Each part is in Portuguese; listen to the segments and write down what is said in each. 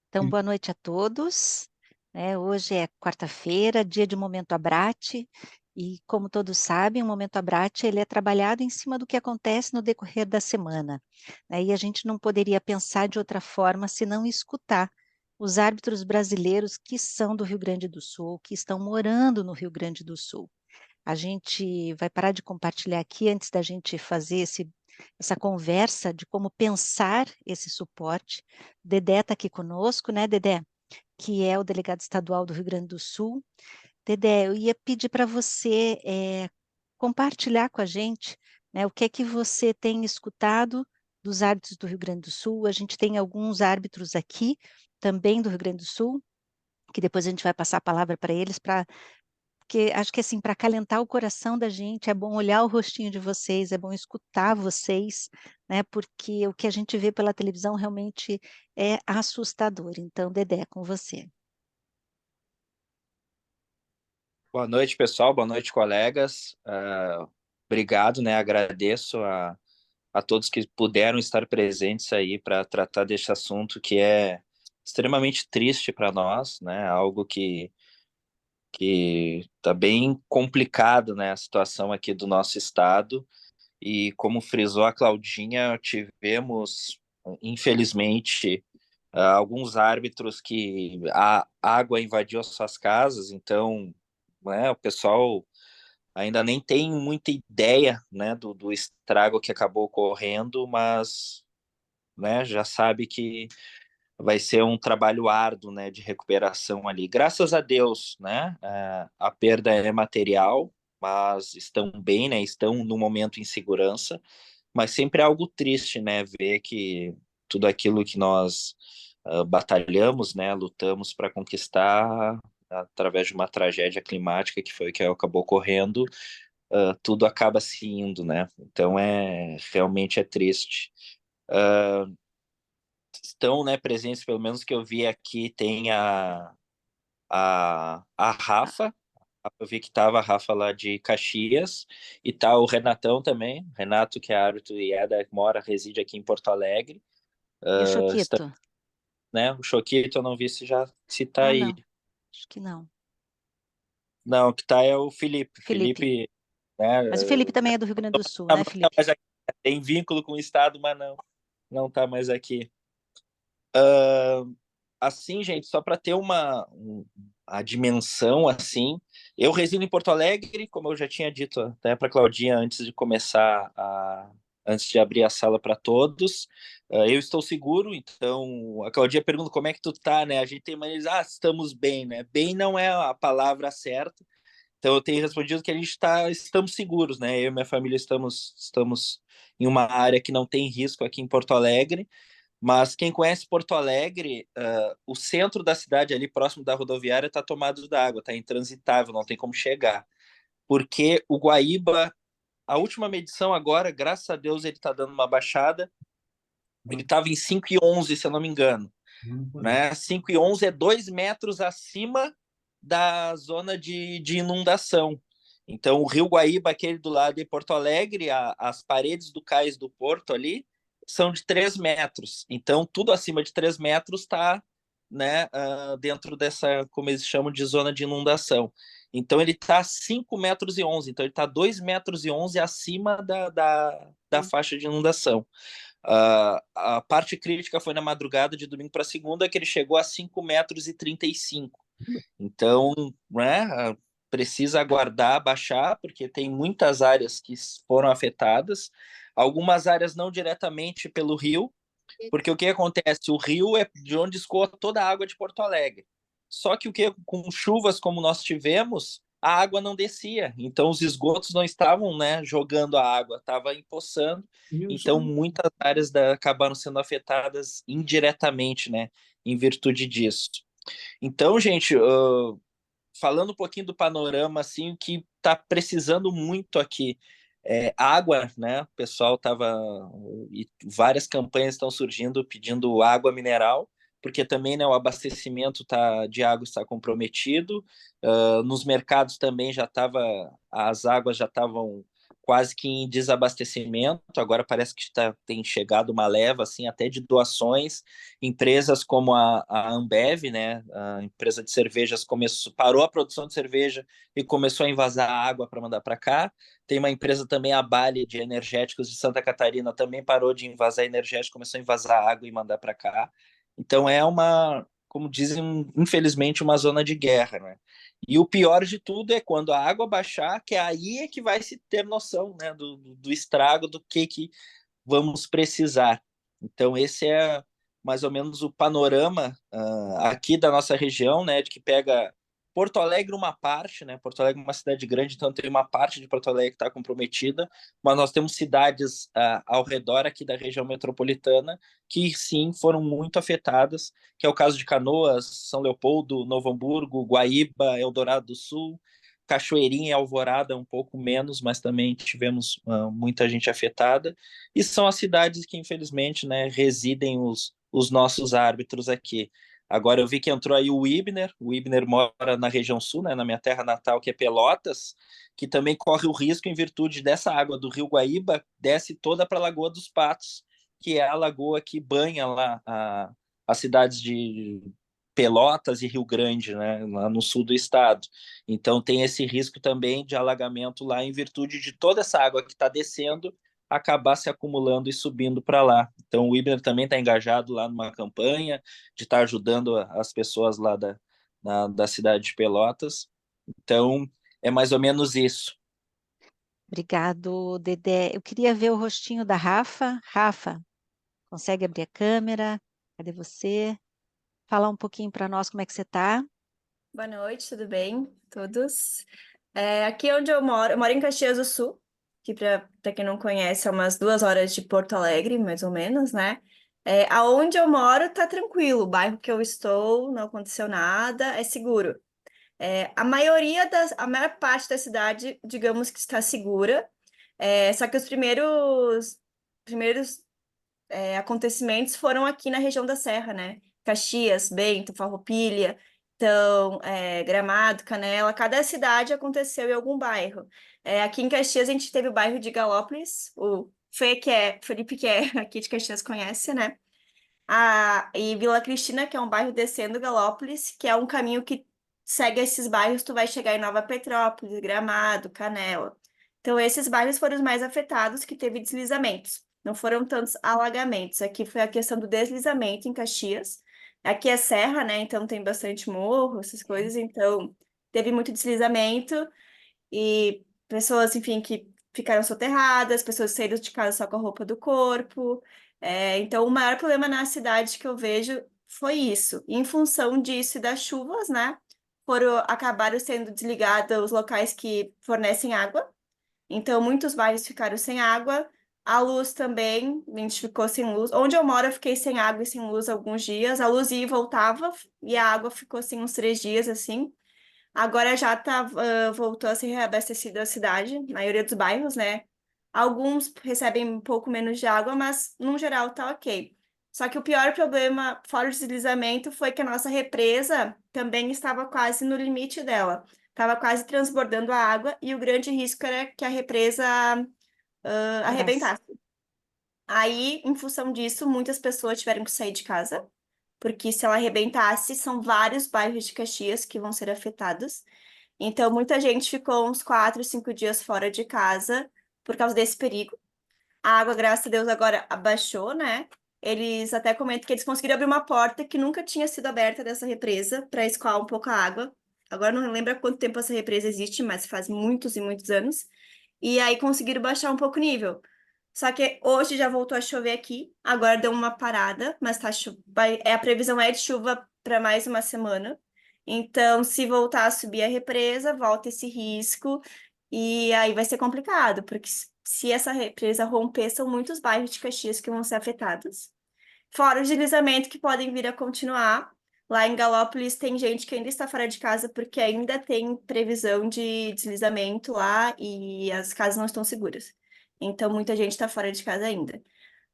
Então, boa noite a todos. Hoje é quarta-feira, dia de Momento Abrate, e como todos sabem, o Momento Abrate ele é trabalhado em cima do que acontece no decorrer da semana, né? E a gente não poderia pensar de outra forma senão escutar os árbitros brasileiros que são do Rio Grande do Sul, que estão morando no Rio Grande do Sul. A gente vai parar de compartilhar aqui antes da gente fazer essa conversa de como pensar esse suporte. Dedé está aqui conosco, né, Dedé? Que é o delegado estadual do Rio Grande do Sul. Dedé, eu ia pedir para você compartilhar com a gente, né, o que é que você tem escutado dos árbitros do Rio Grande do Sul. A gente tem alguns árbitros aqui, também do Rio Grande do Sul, que depois a gente vai passar a palavra para eles, porque acho que assim, para acalentar o coração da gente, é bom olhar o rostinho de vocês, é bom escutar vocês, né? Porque o que a gente vê pela televisão realmente é assustador. Então, Dedé, com você. Boa noite, pessoal. Boa noite, colegas. Obrigado, né? Agradeço a todos que puderam estar presentes aí para tratar desse assunto que é extremamente triste para nós, né? Algo que está bem complicado, né? A situação aqui do nosso estado. E como frisou a Claudinha, tivemos, infelizmente, alguns árbitros que a água invadiu as suas casas, então, né, o pessoal ainda nem tem muita ideia, né, do estrago que acabou ocorrendo, mas, né, já sabe que vai ser um trabalho árduo, né, de recuperação ali. Graças a Deus, né, a perda é material, mas estão bem, né, estão no momento em segurança, mas sempre é algo triste, né, ver que tudo aquilo que nós batalhamos, né, lutamos para conquistar através de uma tragédia climática que foi o que acabou ocorrendo, tudo acaba se indo, né? Então realmente é triste. Estão, né, presentes, pelo menos que eu vi aqui, tem a Rafa. Eu vi que tava a Rafa lá de Caxias e tá o Renatão também, Renato, que é árbitro e reside aqui em Porto Alegre. E o Está, Choquito? né? O Choquito eu não vi se tá Ah, aí. não, acho que não. Não, o que tá é o Felipe. Felipe. Felipe, né? Mas o Felipe também é do Rio Grande do Sul, Não né, tá Felipe? mais aqui. Tem vínculo com o Estado, mas não tá mais aqui. Assim, gente, só para ter a dimensão assim, eu resido em Porto Alegre, como eu já tinha dito até para Claudinha antes de antes de abrir a sala para todos. Eu estou seguro, então a Claudinha pergunta como é que tu tá, né? A gente tem mania de dizer, estamos bem, né? Bem não é a palavra certa. Então eu tenho respondido que estamos seguros, né? Eu e minha família estamos em uma área que não tem risco aqui em Porto Alegre. Mas quem conhece Porto Alegre, o centro da cidade, ali próximo da rodoviária, está tomado d'água, está intransitável, não tem como chegar. Porque o Guaíba, a última medição agora, graças a Deus, ele está dando uma baixada. Ele estava em 5,11, se eu não me engano. Né? 5,11 é 2 metros acima da zona de inundação. Então, o Rio Guaíba, aquele do lado de Porto Alegre, as paredes do cais do Porto ali são de 3 metros. Então, tudo acima de 3 metros está, né, dentro dessa, como eles chamam de zona de inundação. Então, ele está 5 metros e 11. Então, ele está 2 metros e 11 acima da faixa de inundação. A parte crítica foi na madrugada de domingo para segunda, que ele chegou a 5 metros e 35. Então, né, precisa aguardar baixar, porque tem muitas áreas que foram afetadas, algumas áreas não diretamente pelo rio, porque o que acontece? O rio é de onde escoa toda a água de Porto Alegre. Só que com chuvas como nós tivemos, a água não descia. Então os esgotos não estavam, né, jogando a água, estava empoçando. Então muitas áreas acabaram sendo afetadas indiretamente, né, em virtude disso. Então, gente, falando um pouquinho do panorama, assim, o que está precisando muito aqui é água, né? O pessoal estava e várias campanhas estão surgindo pedindo água mineral, porque também, né, o abastecimento de água está comprometido. Nos mercados também as águas já estavam quase que em desabastecimento. Agora parece que tem chegado uma leva assim até de doações. Empresas como a Ambev, né, a empresa de cervejas, parou a produção de cerveja e começou a invasar água para mandar para cá. Tem uma empresa também, a Bale, de energéticos de Santa Catarina, também parou de invasar energético, começou a invasar água e mandar para cá. Então é uma, como dizem, infelizmente, uma zona de guerra, né? E o pior de tudo é quando a água baixar, que aí é que vai se ter noção, né, do estrago, do que vamos precisar. Então, esse é mais ou menos o panorama aqui da nossa região, né, de que pega Porto Alegre uma parte, né, Porto Alegre é uma cidade grande, então tem uma parte de Porto Alegre que está comprometida, mas nós temos cidades ao redor aqui da região metropolitana que sim foram muito afetadas, que é o caso de Canoas, São Leopoldo, Novo Hamburgo, Guaíba, Eldorado do Sul, Cachoeirinha e Alvorada um pouco menos, mas também tivemos muita gente afetada, e são as cidades que infelizmente, né, residem os nossos árbitros aqui. Agora eu vi que entrou aí o Ibner mora na região sul, né, na minha terra natal, que é Pelotas, que também corre o risco em virtude dessa água do Rio Guaíba, desce toda para a Lagoa dos Patos, que é a lagoa que banha lá as cidades de Pelotas e Rio Grande, né, lá no sul do estado. Então tem esse risco também de alagamento lá em virtude de toda essa água que está descendo acabar se acumulando e subindo para lá. Então o Ibner também está engajado lá numa campanha de estar ajudando as pessoas lá da cidade de Pelotas. Então é mais ou menos isso. Obrigado, Dedé. Eu queria ver o rostinho da Rafa. Rafa, consegue abrir a câmera? Cadê você? Falar um pouquinho para nós como é que você está. Boa noite, tudo bem? Todos. Aqui onde eu moro em Caxias do Sul, que para quem não conhece, é umas 2 horas de Porto Alegre, mais ou menos, né? Aonde eu moro tá tranquilo, o bairro que eu estou não aconteceu nada, é seguro. A maior parte da cidade, digamos que está segura, só que os primeiros acontecimentos foram aqui na região da Serra, né? Caxias, Bento, Farroupilha, então, Gramado, Canela, cada cidade aconteceu em algum bairro. Aqui em Caxias a gente teve o bairro de Galópolis, o Felipe que é aqui de Caxias conhece, né? E Vila Cristina, que é um bairro descendo Galópolis, que é um caminho que segue esses bairros, tu vai chegar em Nova Petrópolis, Gramado, Canela. Então, esses bairros foram os mais afetados que teve deslizamentos. Não foram tantos alagamentos. Aqui foi a questão do deslizamento em Caxias. Aqui é serra, né? Então tem bastante morro, essas coisas. Então, teve muito deslizamento e pessoas, enfim, que ficaram soterradas, pessoas saíram de casa só com a roupa do corpo. Então, o maior problema na cidade que eu vejo foi isso. E em função disso e das chuvas, né? Acabaram sendo desligados os locais que fornecem água. Então, muitos bairros ficaram sem água. A luz também, a gente ficou sem luz. Onde eu moro, eu fiquei sem água e sem luz alguns dias. A luz ia e voltava, e a água ficou assim uns 3 dias, assim. Agora já voltou a ser reabastecida a cidade, a maioria dos bairros, né? Alguns recebem um pouco menos de água, mas no geral tá ok. Só que o pior problema, fora o deslizamento, foi que a nossa represa também estava quase no limite dela. Estava quase transbordando a água e o grande risco era que a represa Graças. arrebentasse. Aí, em função disso, muitas pessoas tiveram que sair de casa, porque se ela arrebentasse, são vários bairros de Caxias que vão ser afetados. Então, muita gente ficou uns 4, 5 dias fora de casa por causa desse perigo. A água, graças a Deus, agora abaixou, né? Eles até comentam que eles conseguiram abrir uma porta que nunca tinha sido aberta dessa represa para escoar um pouco a água. Agora não lembro há quanto tempo essa represa existe, mas faz muitos e muitos anos. E aí conseguiram baixar um pouco o nível. Só que hoje já voltou a chover aqui. Agora deu uma parada, mas a previsão é de chuva para mais uma semana. Então, se voltar a subir a represa, volta esse risco. E aí vai ser complicado, porque se essa represa romper, são muitos bairros de Caxias que vão ser afetados. Fora o deslizamento que podem vir a continuar. Lá em Galópolis tem gente que ainda está fora de casa porque ainda tem previsão de deslizamento lá e as casas não estão seguras. Então muita gente está fora de casa ainda.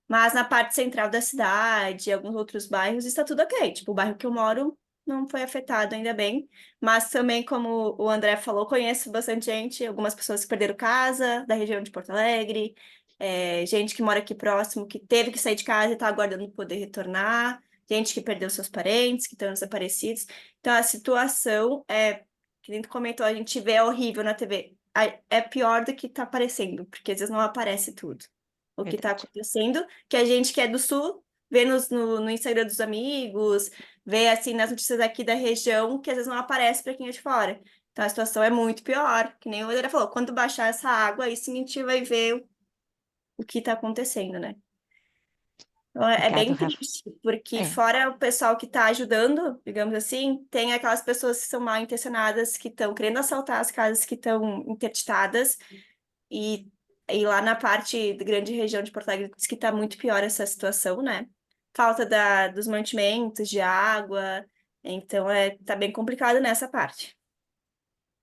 Mas na parte central da cidade, alguns outros bairros, está tudo ok. Tipo, o bairro que eu moro não foi afetado, ainda bem. Mas também, como o André falou, conheço bastante gente, algumas pessoas que perderam casa, da região de Porto Alegre, gente que mora aqui próximo, que teve que sair de casa e está aguardando poder retornar, gente que perdeu seus parentes, que estão desaparecidos. Então, a situação que nem tu comentou, a gente vê é horrível na TV. É pior do que está aparecendo, porque às vezes não aparece tudo. O que está Verdade. acontecendo, que a gente que é do Sul, vê no Instagram dos amigos, vê assim nas notícias aqui da região que às vezes não aparece para quem é de fora. Então a situação é muito pior, que nem o André falou, quando baixar essa água, aí sim a gente vai ver o que está acontecendo, né? Então é Obrigado, bem Rafa. triste, porque É, fora o pessoal que está ajudando, digamos assim, tem aquelas pessoas que são mal intencionadas, que estão querendo assaltar as casas que estão interditadas, e, e lá na parte da grande região de Porto Alegre diz que está muito pior essa situação, né? Falta dos mantimentos, de água, então tá bem complicado nessa parte.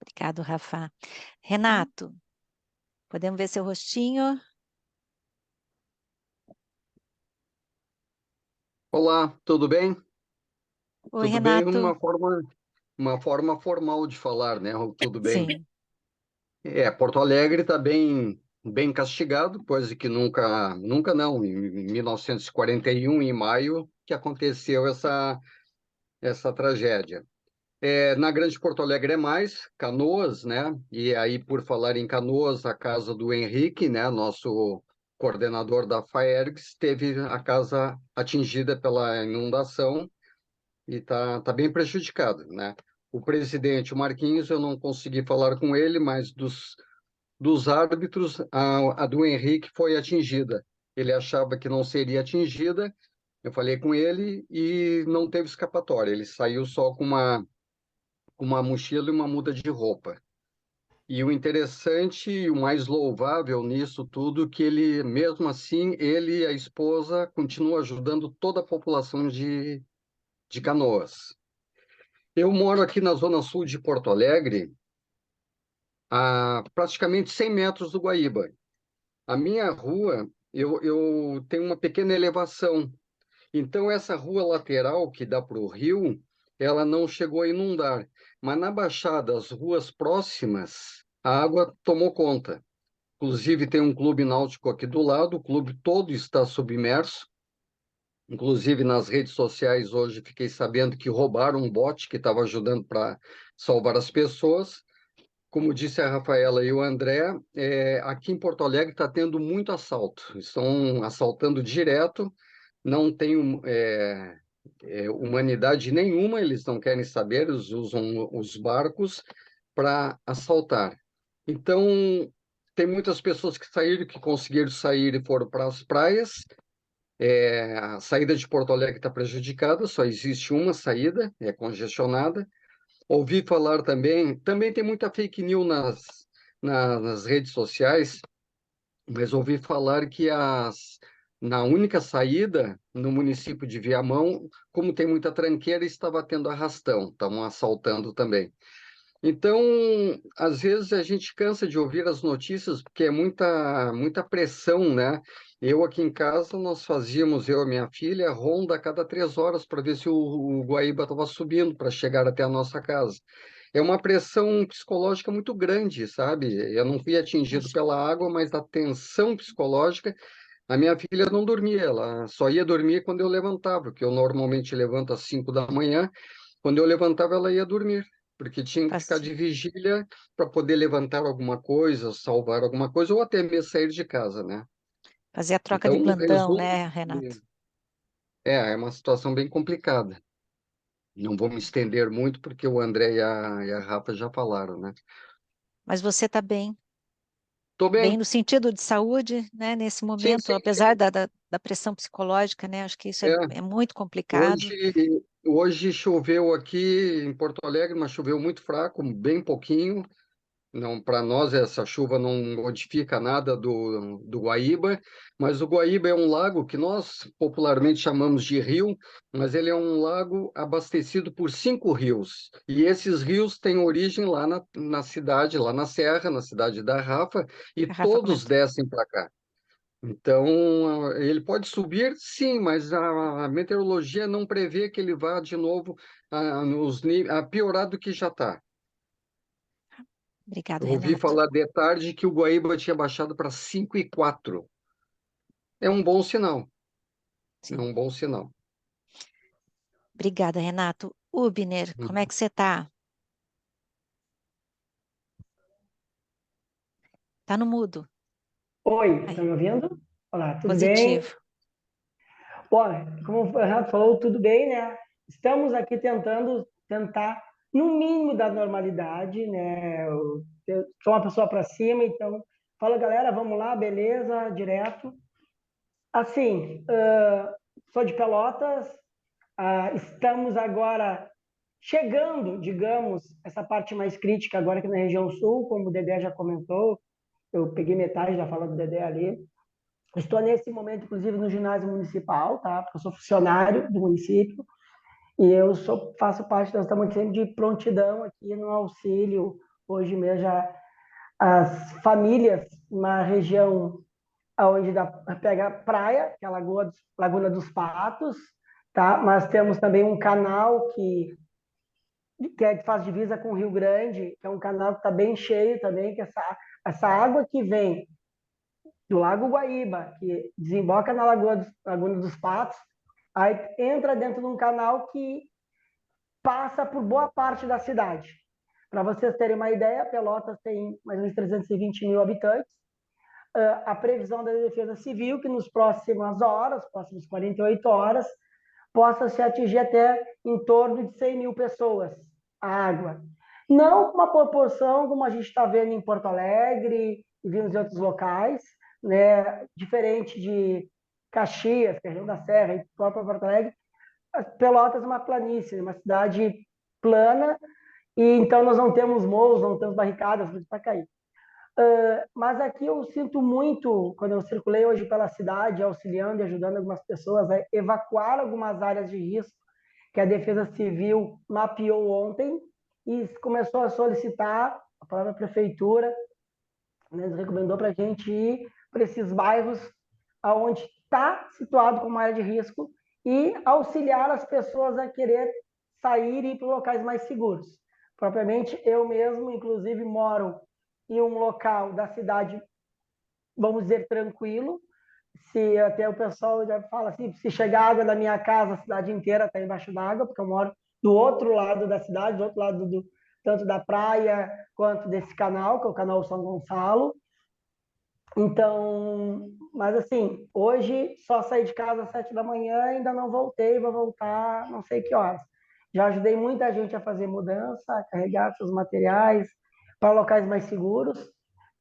obrigado, Rafa. Renato, podemos ver seu rostinho? Olá, tudo bem? Oi, Tudo bem, Renato. uma forma formal de falar, né? Tudo bem. Sim, Porto Alegre está bem castigado, coisa que nunca não, em 1941, em maio, que aconteceu essa tragédia. Na Grande Porto Alegre é mais, Canoas, né? E aí, por falar em Canoas, a casa do Henrique, né? Nosso coordenador da FAERGS, teve a casa atingida pela inundação e tá bem prejudicado, né? O presidente, o Marquinhos, eu não consegui falar com ele, mas dos árbitros, a do Henrique foi atingida. Ele achava que não seria atingida, eu falei com ele e não teve escapatória. Ele saiu só com uma mochila e uma muda de roupa. E o interessante e o mais louvável nisso tudo, que ele, mesmo assim, ele e a esposa continuam ajudando toda a população de Canoas. Eu moro aqui na zona sul de Porto Alegre, a praticamente 100 metros do Guaíba. A minha rua, eu tenho uma pequena elevação. Então, essa rua lateral que dá para o rio, ela não chegou a inundar. Mas na Baixada, as ruas próximas, a água tomou conta. Inclusive, tem um clube náutico aqui do lado, o clube todo está submerso. Inclusive, nas redes sociais, hoje fiquei sabendo que roubaram um bote que estava ajudando para salvar as pessoas. Como disse a Rafaela e o André, aqui em Porto Alegre está tendo muito assalto. Estão assaltando direto, não tem humanidade nenhuma, eles não querem saber, eles usam os barcos para assaltar. Então, tem muitas pessoas que saíram, que conseguiram sair e foram para as praias. A saída de Porto Alegre está prejudicada, só existe uma saída, é congestionada. Ouvi falar também tem muita fake news nas redes sociais, mas ouvi falar que na única saída, no município de Viamão, como tem muita tranqueira, estava tendo arrastão, estavam assaltando também. Então, às vezes a gente cansa de ouvir as notícias porque é muita pressão, né? Eu aqui em casa, nós fazíamos, eu e minha filha, ronda a cada 3 horas para ver se o Guaíba estava subindo para chegar até a nossa casa. É uma pressão psicológica muito grande, sabe? Eu não fui atingido imagino. pela água, mas a tensão psicológica. A minha filha não dormia, ela só ia dormir quando eu levantava, porque eu normalmente levanto às 5 da manhã. Quando eu levantava, ela ia dormir, porque tinha que ficar Faz- de vigília para poder levantar alguma coisa, salvar alguma coisa, ou até mesmo sair de casa, né? Fazer a troca Então, de o plantão, resumo né, Renato? é uma situação bem complicada. Não vou me estender muito, porque o André e a Rafa já falaram, né? Mas você está bem, Tô bem bem. no sentido de saúde, né, nesse Sim, momento, sim. apesar da pressão psicológica, né? Acho que isso É. é muito complicado. Hoje choveu aqui em Porto Alegre, mas choveu muito fraco, bem pouquinho. Não, para nós essa chuva não modifica nada do Guaíba, mas o Guaíba é um lago que nós popularmente chamamos de rio, mas ele é um lago abastecido por 5 rios. E esses rios têm origem lá na cidade, lá na Serra, na cidade da Rafa, e A Rafa todos comentou. descem para cá. Então, ele pode subir, sim, mas a meteorologia não prevê que ele vá de novo a piorar do que já está. Obrigado, Eu ouvi Renato. falar de tarde que o Guaíba tinha baixado para 5,4. É um bom sinal. É Sim. um bom sinal. Obrigada, Renato. Ubner, como é que você está? Está no mudo. Oi, estão Aí, me ouvindo? Olá, tudo bem? positivo. Olha, como o Renato falou, tudo bem, né? Estamos aqui tentar, no mínimo da normalidade, né? Eu sou uma pessoa para cima, então, fala, galera, vamos lá, beleza, direto. Assim, sou de Pelotas, estamos agora chegando, digamos, essa parte mais crítica agora aqui na região sul, como o Dedé já comentou, eu peguei metade da fala do Dedé ali. Estou nesse momento, inclusive, no ginásio municipal, tá? Porque eu sou funcionário do município e faço parte, nós estamos sempre de prontidão aqui no auxílio. Hoje mesmo já as famílias na região onde pega praia, que é a Laguna dos Patos, tá? Mas temos também um canal que faz divisa com o Rio Grande, que é um canal que está bem cheio também, que essa água que vem do Lago Guaíba, que desemboca na Laguna dos Patos, aí entra dentro de um canal que passa por boa parte da cidade. Para vocês terem uma ideia, Pelotas tem mais ou menos 320 mil habitantes. A previsão da Defesa Civil que nos próximas 48 horas, possa se atingir até em torno de 100 mil pessoas a água. Não com uma proporção como a gente está vendo em Porto Alegre e vimos em outros locais, né? Diferente de Caxias, que é a região da Serra, e próprio Porto Alegre, Pelotas é uma planície, uma cidade plana, e então nós não temos morros, não temos barricadas para cair. Mas aqui eu sinto muito, quando eu circulei hoje pela cidade, auxiliando e ajudando algumas pessoas a evacuar algumas áreas de risco que a Defesa Civil mapeou ontem e começou a solicitar, a própria prefeitura, né, recomendou para a gente ir para esses bairros onde está situado como área de risco e auxiliar as pessoas a querer sair e ir para locais mais seguros. Propriamente, eu mesmo, inclusive, moro em um local da cidade, vamos dizer, tranquilo. Se até o pessoal já fala assim, se chegar água da minha casa, a cidade inteira está embaixo d'água, porque eu moro do outro lado da cidade, do outro lado tanto da praia quanto desse canal, que é o canal São Gonçalo. Então, mas assim, hoje só saí de casa às 7 da manhã, ainda não voltei, vou voltar não sei que horas. Já ajudei muita gente a fazer mudança, a carregar seus materiais para locais mais seguros.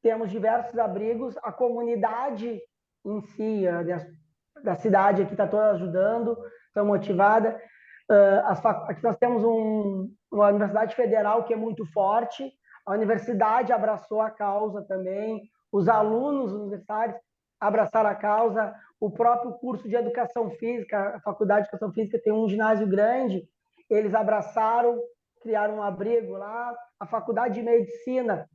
Temos diversos abrigos, a comunidade em si, da cidade aqui está toda ajudando, estão motivada. Aqui nós temos uma Universidade Federal que é muito forte, a universidade abraçou a causa também, os alunos universitários abraçaram a causa, o próprio curso de Educação Física, a Faculdade de Educação Física tem um ginásio grande, eles abraçaram, criaram um abrigo lá, a Faculdade de Medicina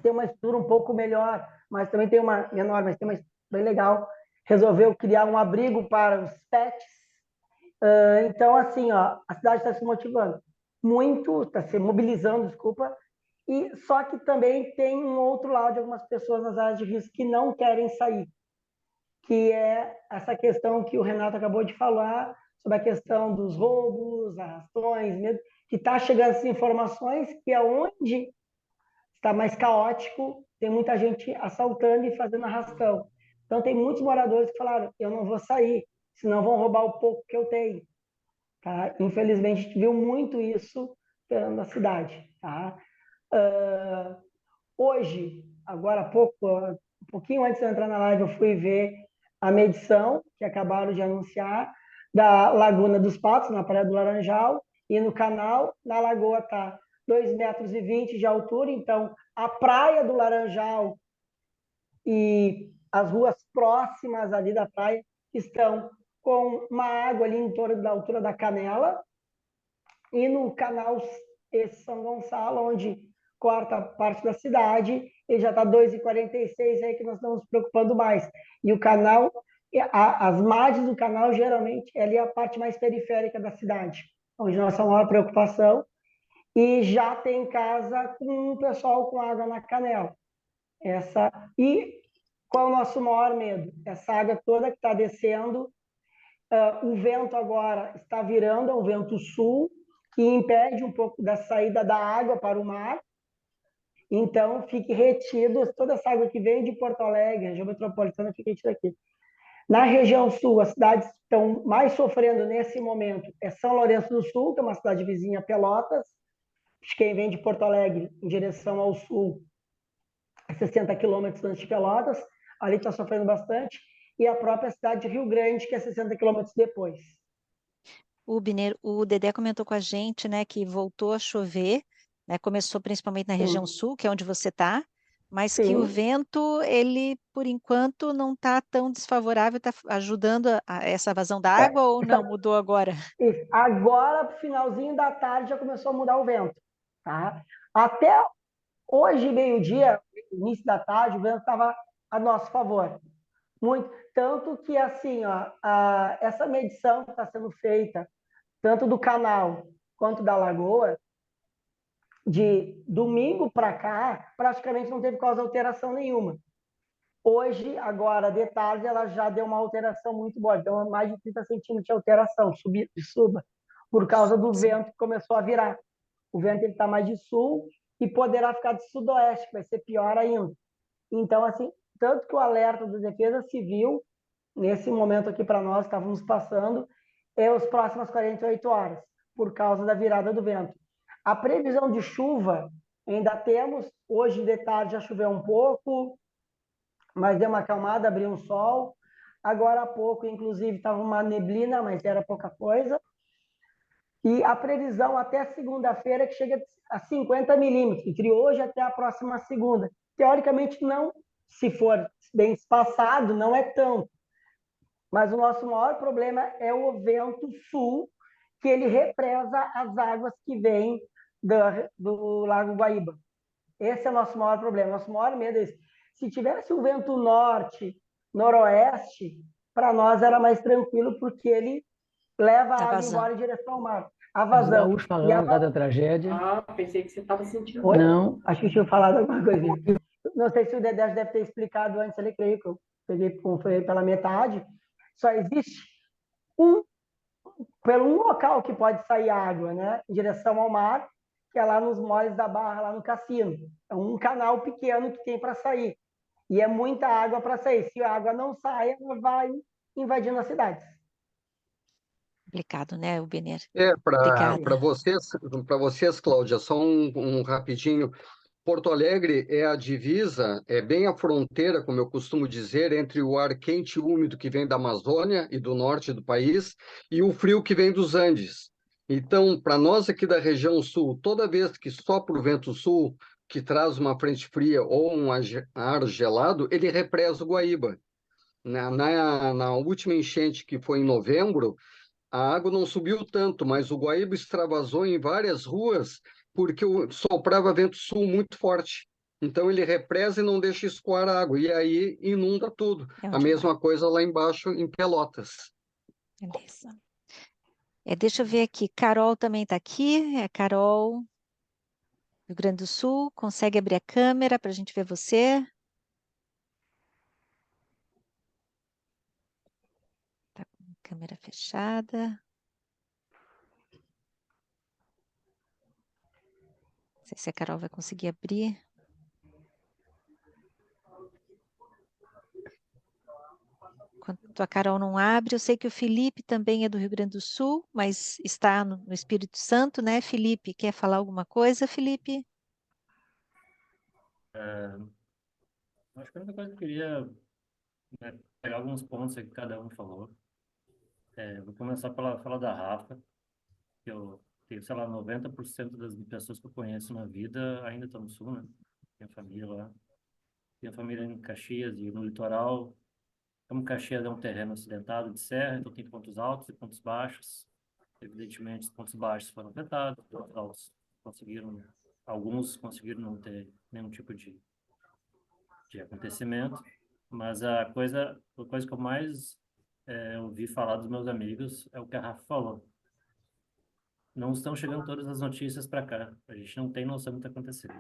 tem uma estrutura um pouco melhor, mas também tem uma menor, mas tem uma bem legal, resolveu criar um abrigo para os pets. Então, assim, ó, a cidade está se motivando muito, está se mobilizando, desculpa, e só que também tem um outro lado de algumas pessoas nas áreas de risco que não querem sair, que é essa questão que o Renato acabou de falar, sobre a questão dos roubos, arrastões, medo, que está chegando essas informações que é onde está mais caótico, tem muita gente assaltando e fazendo arrastão. Então, tem muitos moradores que falaram, eu não vou sair, senão vão roubar o pouco que eu tenho. Tá? Infelizmente, a gente viu muito isso na cidade. Tá? Hoje, agora há pouco, um pouquinho antes de eu entrar na live, eu fui ver a medição que acabaram de anunciar da Laguna dos Patos, na Praia do Laranjal, e no canal, na lagoa está 2,20 metros de altura, então a Praia do Laranjal e as ruas próximas ali da praia estão com uma água ali em torno da altura da canela, e no canal esse São Gonçalo, onde corta parte da cidade, e já está 2,46 aí que nós estamos nos preocupando mais. E o canal, as margens do canal, geralmente, é ali a parte mais periférica da cidade, onde nossa maior preocupação, e já tem casa com o pessoal com água na canela. E qual é o nosso maior medo? Essa água toda que está descendo, o vento agora está virando, é um vento sul, que impede um pouco da saída da água para o mar. Então, fique retido, toda essa água que vem de Porto Alegre, região metropolitana, fique retida aqui. Na região sul, as cidades que estão mais sofrendo nesse momento é São Lourenço do Sul, que é uma cidade vizinha a Pelotas. Quem vem de Porto Alegre em direção ao sul, 60 quilômetros antes de Pelotas, ali está sofrendo bastante. E a própria cidade de Rio Grande, que é 60 quilômetros depois. Biner, o Dedé comentou com a gente, né, que voltou a chover, né, começou principalmente na região sul, que é onde você está, mas que o vento, ele, por enquanto, não está tão desfavorável, está ajudando essa vazão da água ou não? Mudou agora? Agora, pro finalzinho da tarde, já começou a mudar o vento. Tá? Até hoje, meio-dia, início da tarde, o vento estava a nosso favor. Muito. Tanto que, assim, essa medição que está sendo feita, tanto do canal quanto da lagoa, de domingo para cá, praticamente não teve quase alteração nenhuma. Hoje, agora, de tarde, ela já deu uma alteração muito boa. Então, mais de 30 centímetros de alteração, suba, por causa do vento que começou a virar. O vento está mais de sul e poderá ficar de sudoeste, que vai ser pior ainda. Então, assim, tanto que o alerta da Defesa Civil, nesse momento aqui para nós, estávamos passando, é as próximas 48 horas, por causa da virada do vento. A previsão de chuva, ainda temos, hoje de tarde já choveu um pouco, mas deu uma acalmada, abriu um sol. Agora há pouco, inclusive, estava uma neblina, mas era pouca coisa. E a previsão até segunda-feira que chega a 50 milímetros, entre hoje até a próxima segunda. Teoricamente, não, se for bem espaçado, não é tanto. Mas o nosso maior problema é o vento sul, que ele represa as águas que vêm do Lago Guaíba. Esse é o nosso maior problema. Nosso maior medo é esse. Se tivesse um vento norte, noroeste, para nós era mais tranquilo, porque ele leva a água embora em direção ao mar. A vazão. Gaúcho falando lá da tragédia. Ah, pensei que você estava sentindo. Oi? Não. Acho que tinha falado alguma coisa. Não sei se o Dedé deve ter explicado antes, ele creio que eu peguei foi pela metade. Só existe pelo um local que pode sair água, né, em direção ao mar, que é lá nos moles da Barra, lá no Cassino. É um canal pequeno que tem para sair. E é muita água para sair. Se a água não sai, ela vai invadindo as cidades. Complicado, né, Biner? Para vocês, Cláudia, só um rapidinho. Porto Alegre é a divisa, é bem a fronteira, como eu costumo dizer, entre o ar quente e úmido que vem da Amazônia e do norte do país e o frio que vem dos Andes. Então, para nós aqui da região sul, toda vez que sopra o vento sul, que traz uma frente fria ou um ar gelado, ele represa o Guaíba. Na última enchente, que foi em novembro, a água não subiu tanto, mas o Guaíba extravasou em várias ruas porque soprava vento sul muito forte. Então ele represa e não deixa escoar a água, e aí inunda tudo. A mesma coisa lá embaixo em Pelotas. Beleza. Deixa eu ver aqui, Carol também está aqui, Carol, Rio Grande do Sul, consegue abrir a câmera para a gente ver você? Está com a câmera fechada. Não sei se a Carol vai conseguir abrir. Enquanto a Carol não abre, eu sei que o Felipe também é do Rio Grande do Sul, mas está no Espírito Santo, né, Felipe? Quer falar alguma coisa, Felipe? Acho que a única coisa que eu queria, né, pegar alguns pontos aí que cada um falou. Vou começar pela fala da Rafa, que eu tenho, sei lá, 90% das pessoas que eu conheço na vida ainda estão no Sul, né? Tenho família lá. Tenho família em Caxias e no litoral. Como Caxias é um terreno acidentado de serra, então tem pontos altos e pontos baixos. Evidentemente, os pontos baixos foram afetados, os pontos altos conseguiram alguns conseguiram não ter nenhum tipo de acontecimento, mas a coisa que eu mais ouvi falar dos meus amigos é o que a Rafa falou. Não estão chegando todas as notícias para cá. A gente não tem noção do que está acontecendo.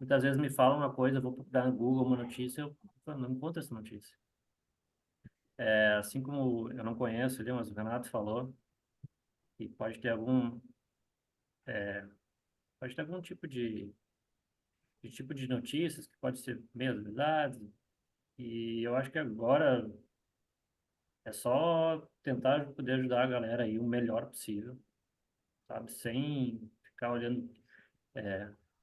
Muitas vezes me falam uma coisa, eu vou procurar no Google uma notícia, eu falo, não encontro essa notícia. Assim como eu não conheço ali, mas o Renato falou, e pode ter algum tipo de notícias que pode ser meio verdade, e eu acho que agora é só tentar poder ajudar a galera aí o melhor possível, sabe? Sem ficar olhando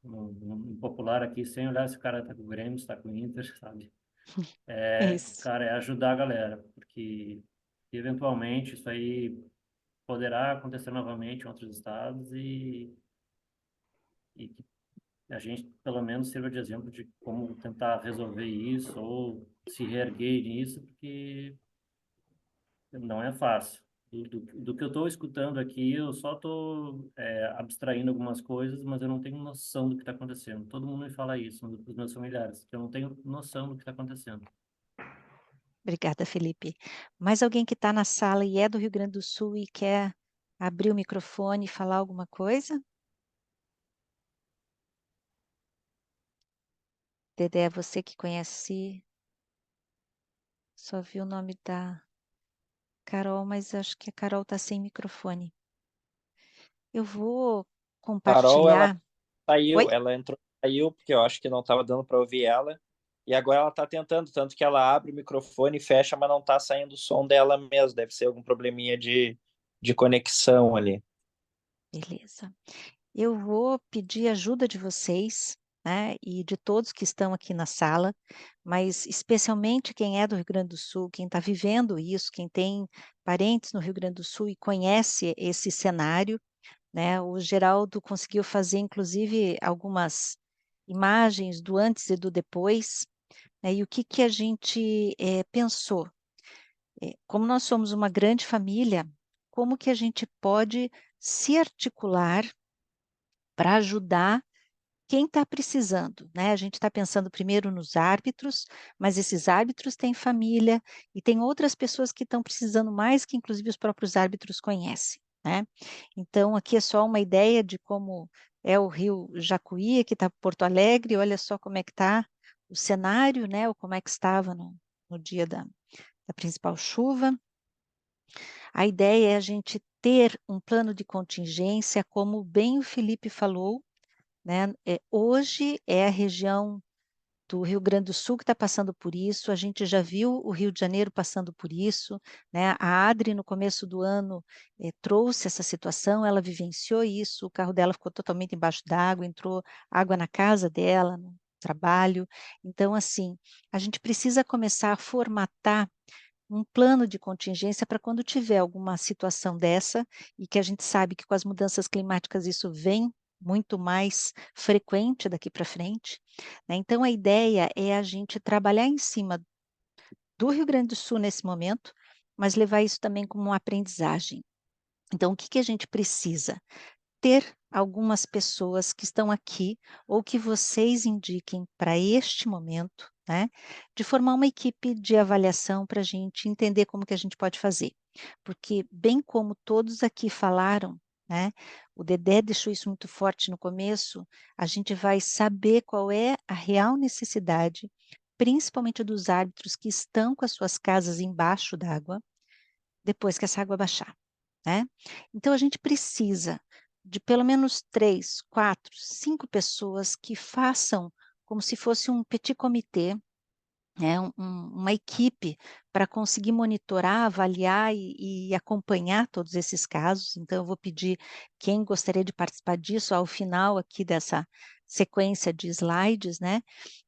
no popular aqui, sem olhar se o cara tá com o Grêmio, se tá com o Inter, sabe? Isso. Cara, é ajudar a galera, porque eventualmente isso aí poderá acontecer novamente em outros estados e que a gente pelo menos sirva de exemplo de como tentar resolver isso ou se reerguer nisso, porque não é fácil. Do que eu estou escutando aqui, eu só estou abstraindo algumas coisas, mas eu não tenho noção do que está acontecendo. Todo mundo me fala isso, os meus familiares, que eu não tenho noção do que está acontecendo. Obrigada, Felipe. Mais alguém que está na sala e é do Rio Grande do Sul e quer abrir o microfone e falar alguma coisa? Dedé, você que conhece, só vi o nome da Carol, mas acho que a Carol está sem microfone. Eu vou Carol, ela compartilhar. Oi? saiu, ela entrou, saiu, porque eu acho que não estava dando para ouvir ela. E agora ela está tentando, tanto que ela abre o microfone e fecha, mas não está saindo o som dela mesmo. Deve ser algum probleminha de conexão ali. Beleza. Eu vou pedir ajuda de vocês, né, e de todos que estão aqui na sala, mas especialmente quem é do Rio Grande do Sul, quem está vivendo isso, quem tem parentes no Rio Grande do Sul e conhece esse cenário, né? O Geraldo conseguiu fazer, inclusive, algumas imagens do antes e do depois, né? E o que que a gente pensou? Como nós somos uma grande família, como que a gente pode se articular para ajudar quem está precisando, né? A gente está pensando primeiro nos árbitros, mas esses árbitros têm família e tem outras pessoas que estão precisando mais que inclusive os próprios árbitros conhecem, né? Então aqui é só uma ideia de como é o Rio Jacuí, que está Porto Alegre, olha só como é que está o cenário, né? Ou como é que estava no dia da principal chuva. A ideia é a gente ter um plano de contingência, como bem o Felipe falou, né? Hoje é a região do Rio Grande do Sul que está passando por isso, a gente já viu o Rio de Janeiro passando por isso, né? A Adri, no começo do ano, trouxe essa situação, ela vivenciou isso, o carro dela ficou totalmente embaixo d'água, entrou água na casa dela, no trabalho. Então, assim, a gente precisa começar a formatar um plano de contingência para quando tiver alguma situação dessa, e que a gente sabe que com as mudanças climáticas isso vem muito mais frequente daqui para frente, né? Então, a ideia é a gente trabalhar em cima do Rio Grande do Sul nesse momento, mas levar isso também como uma aprendizagem. Então, o que que a gente precisa? Ter algumas pessoas que estão aqui ou que vocês indiquem para este momento, né, de formar uma equipe de avaliação para a gente entender como que a gente pode fazer. Porque, bem como todos aqui falaram, né, o Dedé deixou isso muito forte no começo, a gente vai saber qual é a real necessidade, principalmente dos árbitros que estão com as suas casas embaixo d'água, depois que essa água baixar, né? Então, a gente precisa de pelo menos 3, 4, 5 pessoas que façam como se fosse um petit comitê, né? Uma equipe para conseguir monitorar, avaliar e acompanhar todos esses casos. Então, eu vou pedir quem gostaria de participar disso ao final aqui dessa sequência de slides, né?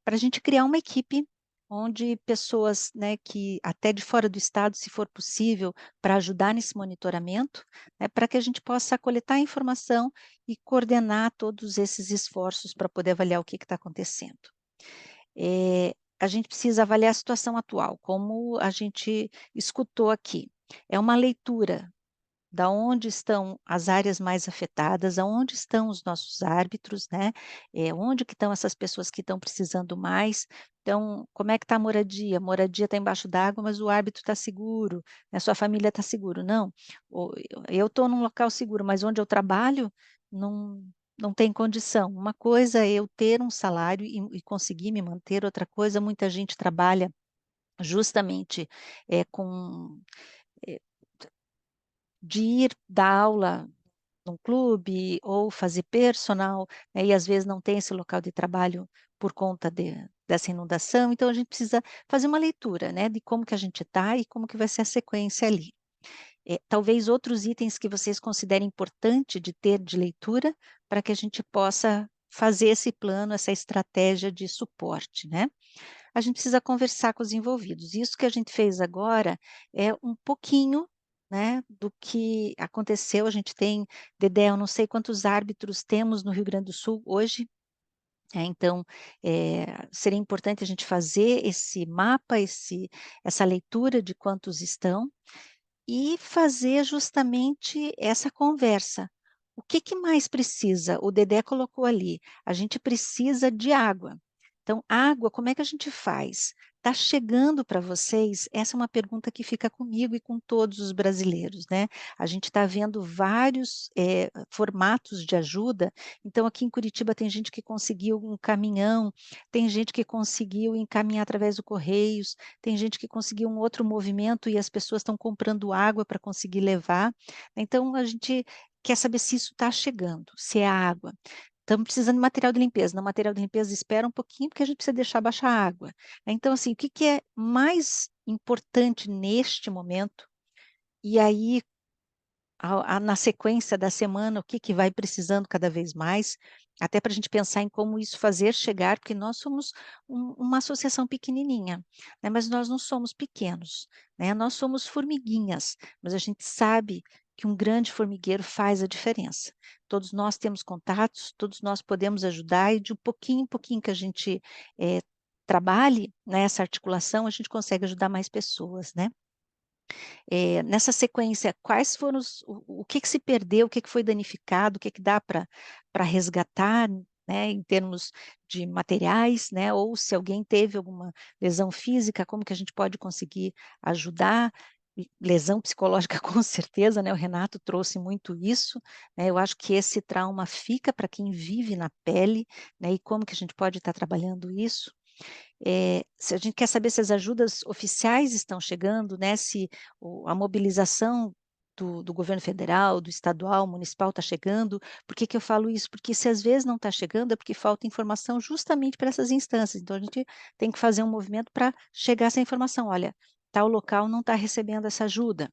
Para a gente criar uma equipe onde pessoas, né, que até de fora do estado, se for possível, para ajudar nesse monitoramento, né, para que a gente possa coletar informação e coordenar todos esses esforços para poder avaliar o que está acontecendo. A gente precisa avaliar a situação atual, como a gente escutou aqui. É uma leitura da onde estão as áreas mais afetadas, aonde estão os nossos árbitros, né? Onde que estão essas pessoas que estão precisando mais. Então, como é que está a moradia? A moradia está embaixo d'água, mas o árbitro está seguro, né? Sua família está seguro. Não, eu estou num local seguro, mas onde eu trabalho não tem condição. Uma coisa é eu ter um salário e conseguir me manter, outra coisa, muita gente trabalha justamente com de ir dar aula num clube ou fazer personal, né, e às vezes não tem esse local de trabalho por conta dessa inundação, então a gente precisa fazer uma leitura, né, de como que a gente está e como que vai ser a sequência ali. Talvez outros itens que vocês considerem importante de ter de leitura para que a gente possa fazer esse plano, essa estratégia de suporte, né? A gente precisa conversar com os envolvidos. Isso que a gente fez agora é um pouquinho, né, do que aconteceu. A gente tem, Dedé, eu não sei quantos árbitros temos no Rio Grande do Sul hoje. Então, seria importante a gente fazer esse mapa, essa leitura de quantos estão e fazer justamente essa conversa. O que que mais precisa? O Dedé colocou ali, a gente precisa de água. Então, água, como é que a gente faz? Está chegando para vocês? Essa é uma pergunta que fica comigo e com todos os brasileiros, né? A gente está vendo vários formatos de ajuda. Então, aqui em Curitiba tem gente que conseguiu um caminhão, tem gente que conseguiu encaminhar através do Correios, tem gente que conseguiu um outro movimento e as pessoas estão comprando água para conseguir levar. Então, a gente quer saber se isso está chegando, se é água. Estamos precisando de material de limpeza. No material de limpeza, espera um pouquinho, porque a gente precisa deixar baixar a água. Então, assim, o que que é mais importante neste momento? E aí, na sequência da semana, o que que vai precisando cada vez mais, até para a gente pensar em como isso fazer chegar, porque nós somos uma associação pequenininha, né, mas nós não somos pequenos, né, nós somos formiguinhas, mas a gente sabe que um grande formigueiro faz a diferença. Todos nós temos contatos, todos nós podemos ajudar, e de pouquinho em pouquinho que a gente trabalhe nessa articulação, a gente consegue ajudar mais pessoas, né? Nessa sequência, quais foram o que que se perdeu, o que que foi danificado, o que que dá para resgatar, né, em termos de materiais, né, ou se alguém teve alguma lesão física, como que a gente pode conseguir ajudar? Lesão psicológica, com certeza, né? O Renato trouxe muito isso, né? Eu acho que esse trauma fica para quem vive na pele, né? E como que a gente pode estar trabalhando isso? Se a gente quer saber se as ajudas oficiais estão chegando, né, se a mobilização do governo federal, do estadual, municipal está chegando. Por que que eu falo isso? Porque se às vezes não está chegando é porque falta informação justamente para essas instâncias. Então a gente tem que fazer um movimento para chegar essa informação. Olha, tal local não está recebendo essa ajuda.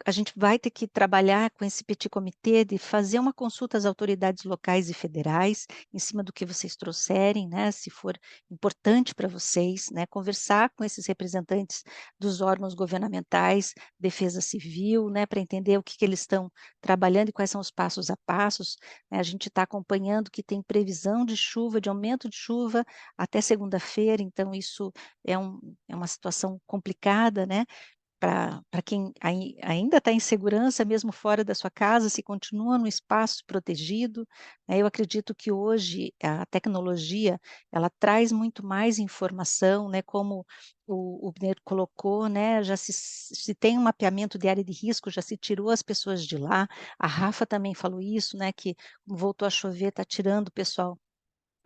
A gente vai ter que trabalhar com esse petit comitê de fazer uma consulta às autoridades locais e federais, em cima do que vocês trouxerem, né, se for importante para vocês, né, conversar com esses representantes dos órgãos governamentais, defesa civil, né, para entender o que que eles estão trabalhando e quais são os passos a passos, né. A gente está acompanhando que tem previsão de chuva, de aumento de chuva até segunda-feira, então isso é uma situação complicada, né, para quem ainda está em segurança, mesmo fora da sua casa, se continua num espaço protegido, né? Eu acredito que hoje a tecnologia, ela traz muito mais informação, né? Como o Bner colocou, né? Já se tem um mapeamento de área de risco, já se tirou as pessoas de lá. A Rafa também falou isso, né? Que voltou a chover, está tirando o pessoal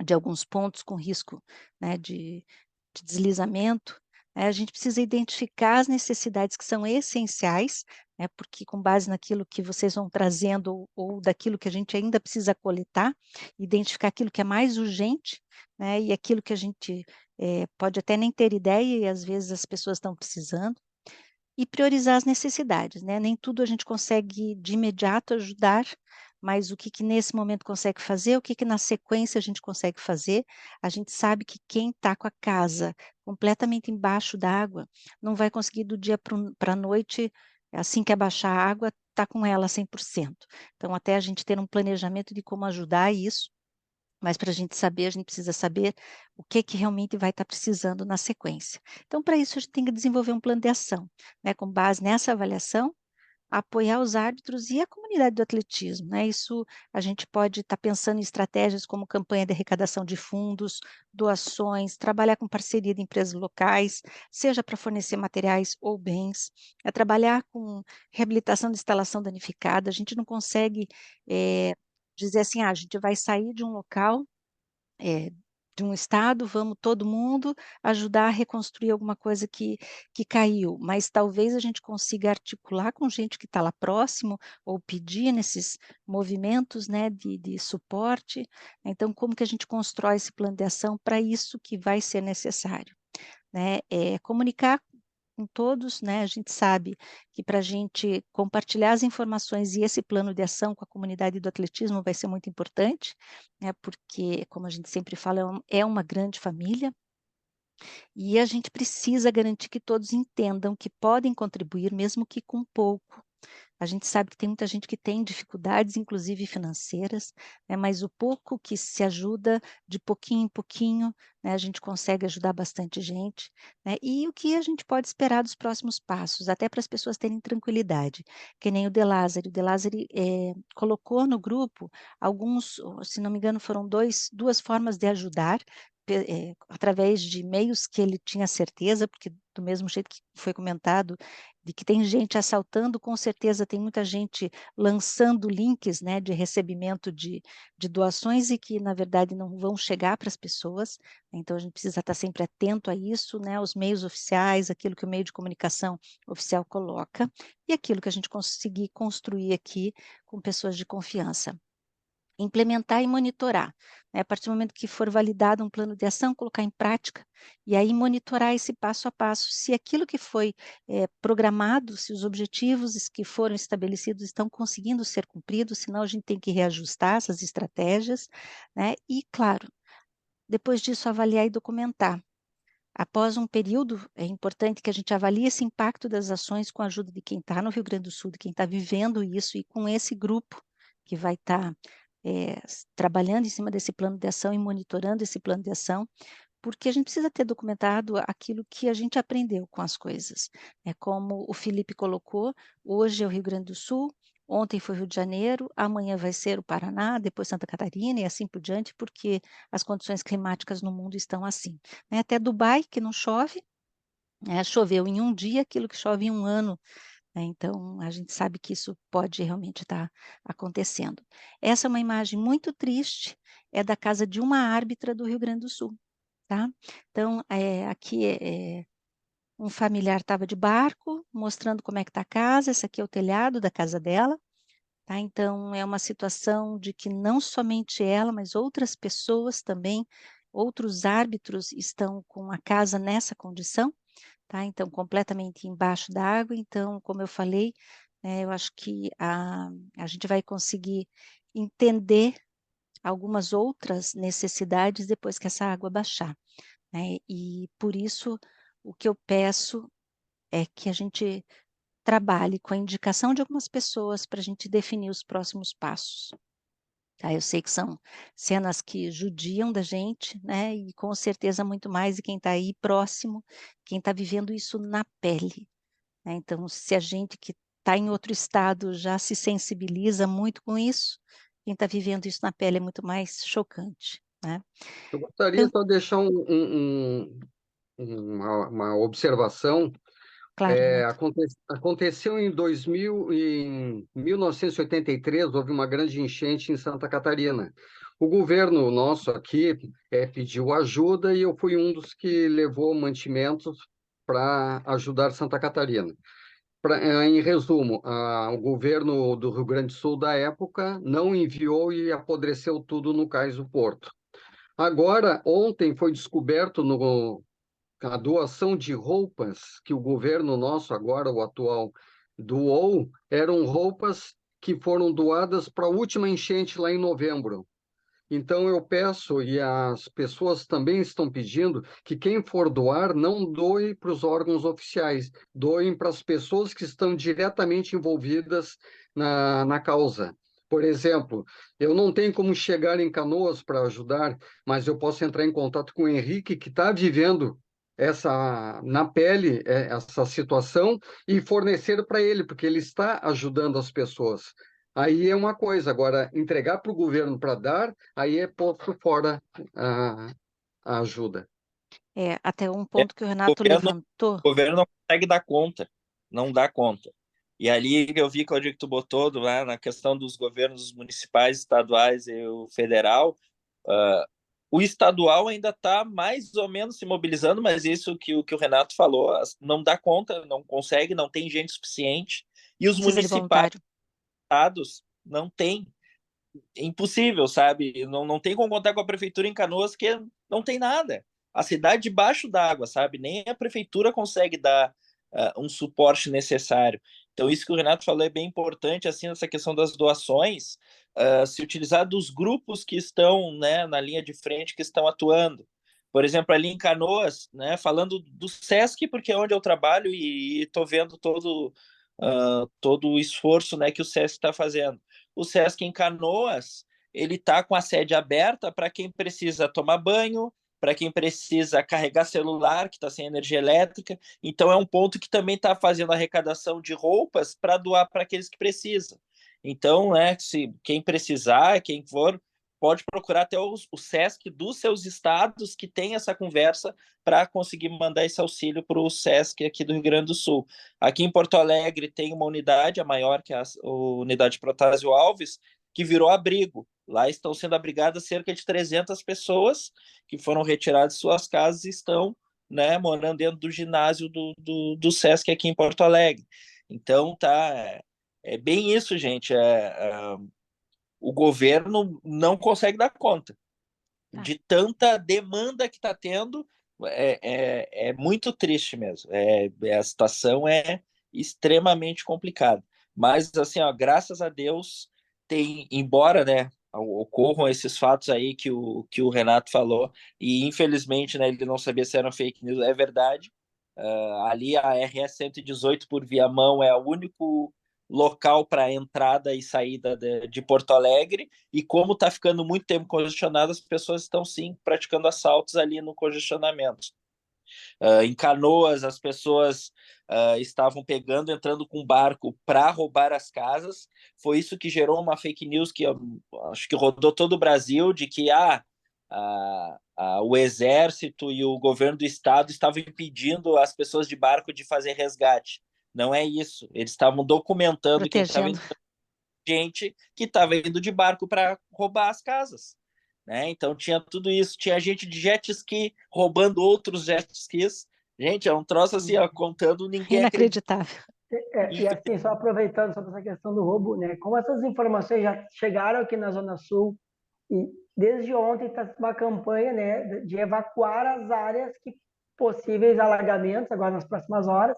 de alguns pontos com risco, né, de deslizamento. A gente precisa identificar as necessidades que são essenciais, né, porque com base naquilo que vocês vão trazendo ou daquilo que a gente ainda precisa coletar, identificar aquilo que é mais urgente, né, e aquilo que a gente pode até nem ter ideia e às vezes as pessoas estão precisando, e priorizar as necessidades, né? Nem tudo a gente consegue de imediato ajudar, mas o que que nesse momento consegue fazer, o que que na sequência a gente consegue fazer. A gente sabe que quem está com a casa completamente embaixo d'água não vai conseguir do dia para a noite, assim que abaixar a água, estar com ela 100%. Então, até a gente ter um planejamento de como ajudar isso, mas para a gente saber, a gente precisa saber o que que realmente vai estar precisando na sequência. Então, para isso, a gente tem que desenvolver um plano de ação, né, com base nessa avaliação, apoiar os árbitros e a comunidade do atletismo, né? Isso a gente pode estar pensando em estratégias como campanha de arrecadação de fundos, doações, trabalhar com parceria de empresas locais, seja para fornecer materiais ou bens, trabalhar com reabilitação de instalação danificada. A gente não consegue dizer assim, a gente vai sair de um local de um estado, vamos todo mundo ajudar a reconstruir alguma coisa que caiu, mas talvez a gente consiga articular com gente que está lá próximo ou pedir nesses movimentos, né, de suporte. Então, como que a gente constrói esse plano de ação para isso que vai ser necessário, né? Comunicar com todos, né? A gente sabe que para a gente compartilhar as informações e esse plano de ação com a comunidade do atletismo vai ser muito importante, né? Porque, como a gente sempre fala, é uma grande família e a gente precisa garantir que todos entendam que podem contribuir, mesmo que com pouco. A gente sabe que tem muita gente que tem dificuldades, inclusive financeiras, né, mas o pouco que se ajuda, de pouquinho em pouquinho, né, a gente consegue ajudar bastante gente, né, e o que a gente pode esperar dos próximos passos, até para as pessoas terem tranquilidade, que nem o De Lázari. O De Lázari colocou no grupo alguns, se não me engano, foram duas formas de ajudar, através de meios que ele tinha certeza, porque do mesmo jeito que foi comentado, de que tem gente assaltando, com certeza tem muita gente lançando links, né, de recebimento de doações e que, na verdade, não vão chegar para as pessoas. Então, a gente precisa estar sempre atento a isso, né, os meios oficiais, aquilo que o meio de comunicação oficial coloca, e aquilo que a gente conseguir construir aqui com pessoas de confiança. Implementar e monitorar, né? A partir do momento que for validado um plano de ação, colocar em prática, e aí monitorar esse passo a passo, se aquilo que foi programado, se os objetivos que foram estabelecidos estão conseguindo ser cumpridos, senão a gente tem que reajustar essas estratégias, né? E, claro, depois disso avaliar e documentar. Após um período, é importante que a gente avalie esse impacto das ações com a ajuda de quem está no Rio Grande do Sul, de quem está vivendo isso, e com esse grupo que vai estar trabalhando em cima desse plano de ação e monitorando esse plano de ação, porque a gente precisa ter documentado aquilo que a gente aprendeu com as coisas. É como o Felipe colocou, hoje é o Rio Grande do Sul, ontem foi o Rio de Janeiro, amanhã vai ser o Paraná, depois Santa Catarina e assim por diante, porque as condições climáticas no mundo estão assim, né? Até Dubai, que não chove, choveu em um dia aquilo que chove em um ano, né? Então, a gente sabe que isso pode realmente estar acontecendo. Essa é uma imagem muito triste, é da casa de uma árbitra do Rio Grande do Sul, tá? Então, aqui um familiar estava de barco, mostrando como é que está a casa, esse aqui é o telhado da casa dela, tá? Então, é uma situação de que não somente ela, mas outras pessoas também, outros árbitros estão com a casa nessa condição, tá? Então, completamente embaixo da água. Então, como eu falei, eu acho que a gente vai conseguir entender algumas outras necessidades depois que essa água baixar, né? E por isso, o que eu peço é que a gente trabalhe com a indicação de algumas pessoas para a gente definir os próximos passos. Tá? Eu sei que são cenas que judiam da gente, né? E com certeza muito mais de quem está aí próximo, quem está vivendo isso na pele, né? Então, se a gente que está em outro estado já se sensibiliza muito com isso, quem está vivendo isso na pele é muito mais chocante, né? Eu gostaria Então, só de deixar uma observação. claro, Renato. Aconteceu em 1983, houve uma grande enchente em Santa Catarina. O governo nosso aqui pediu ajuda e eu fui um dos que levou mantimentos para ajudar Santa Catarina. Em resumo, o governo do Rio Grande do Sul da época não enviou e apodreceu tudo no Cais do Porto. Agora, ontem foi descoberto a doação de roupas que o governo nosso, agora o atual, doou, eram roupas que foram doadas para a última enchente lá em novembro. Então eu peço, e as pessoas também estão pedindo, que quem for doar não doe para os órgãos oficiais, doem para as pessoas que estão diretamente envolvidas na causa. Por exemplo, eu não tenho como chegar em Canoas para ajudar, mas eu posso entrar em contato com o Henrique, que está vivendo na pele essa situação e fornecer para ele, porque ele está ajudando as pessoas. Aí é uma coisa. Agora, entregar para o governo para dar, aí é posto fora a ajuda. Até um É, ponto que o o Renato governo, levantou. o governo não consegue dar conta, não dá conta. E ali eu vi, Claudio, que tu botou lá na questão dos governos municipais, estaduais e o federal, o estadual ainda está mais ou menos se mobilizando, mas isso que o Renato falou, não dá conta, não consegue, não tem gente suficiente. E os Precisa de municipais voluntário. estados não tem. É impossível, sabe? Não tem como contar com a prefeitura em Canoas, que não tem nada. A cidade debaixo d'água, sabe? Nem a prefeitura consegue dar um suporte necessário. Então, isso que o Renato falou é bem importante, assim, essa questão das doações, se utilizar dos grupos que estão, né, na linha de frente, que estão atuando. Por exemplo, ali em Canoas, né, falando do SESC, porque é onde eu trabalho e estou vendo todo o esforço, né, que o SESC está fazendo. O SESC em Canoas, ele está com a sede aberta para quem precisa tomar banho, para quem precisa carregar celular, que está sem energia elétrica. Então, é um ponto que também está fazendo arrecadação de roupas para doar para aqueles que precisam. Então, né, se quem precisar, quem for, pode procurar até o SESC dos seus estados que tem essa conversa para conseguir mandar esse auxílio para o SESC aqui do Rio Grande do Sul. Aqui em Porto Alegre tem uma unidade, a maior que é a unidade Protásio Alves, que virou abrigo. Lá estão sendo abrigadas cerca de 300 pessoas que foram retiradas de suas casas e estão, né, morando dentro do ginásio do SESC aqui em Porto Alegre. Então, é bem isso, gente. O governo não consegue dar conta Tá. de tanta demanda que está tendo. É muito triste mesmo. A situação é extremamente complicada. Mas, assim, ó, graças a Deus, embora, né, ocorram esses fatos aí que o Renato falou, e infelizmente, né, ele não sabia se eram fake news, é verdade. Ali a RS 118 por Viamão é o único local para entrada e saída de Porto Alegre, e como está ficando muito tempo congestionado, as pessoas estão sim praticando assaltos ali no congestionamento. Em Canoas, as pessoas estavam entrando com barco para roubar as casas. Foi isso que gerou uma fake news que acho que rodou todo o Brasil, de que o exército e o governo do estado estavam impedindo as pessoas de barco de fazer resgate. Não é isso. Eles estavam documentando quem estava Protegendo. indo, gente que estava indo de barco para roubar as casas. Né? Então tinha tudo isso, tinha gente de jet ski roubando outros jet skis. Gente, é um troço assim, ó, contando, ninguém acredita. Inacreditável. E assim, só aproveitando sobre essa questão do roubo, né? Como essas informações já chegaram aqui na Zona Sul, e desde ontem está uma campanha, né, de evacuar as áreas que possíveis alagamentos agora nas próximas horas.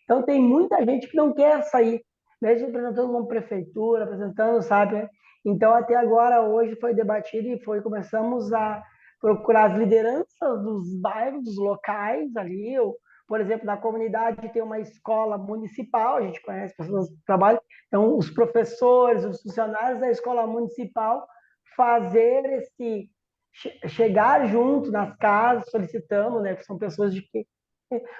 Então tem muita gente que não quer sair, mesmo apresentando uma prefeitura, apresentando, sabe? Então até agora hoje foi debatido e começamos a procurar as lideranças dos bairros, dos locais ali, ou, por exemplo, na comunidade tem uma escola municipal, a gente conhece pessoas que trabalham, então os professores, os funcionários da escola municipal fazer chegar junto nas casas solicitando, né, que são pessoas de que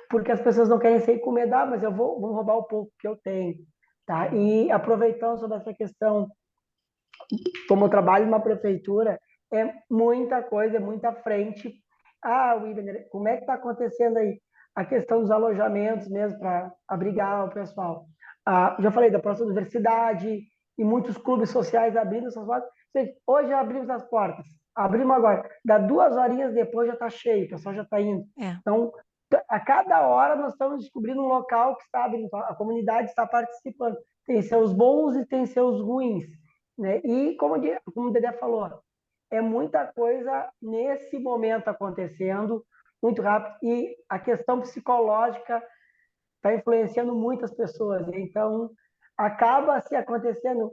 porque as pessoas não querem sair com medo, mas eu vou roubar o pouco que eu tenho, tá? E aproveitando sobre essa questão, como eu trabalho numa prefeitura, é muita coisa, é muita frente. William, como é que está acontecendo aí a questão dos alojamentos mesmo para abrigar o pessoal? Já falei da próxima universidade e muitos clubes sociais abrindo suas portas. Hoje abrimos as portas, abrimos agora, dá 2 horinhas depois já está cheio, o pessoal já está indo. Então, a cada hora nós estamos descobrindo um local que está abrindo, a comunidade está participando. Tem seus bons e tem seus ruins, né? E como o Dedé falou, é muita coisa nesse momento acontecendo, muito rápido, e a questão psicológica está influenciando muitas pessoas. Então, acaba se acontecendo,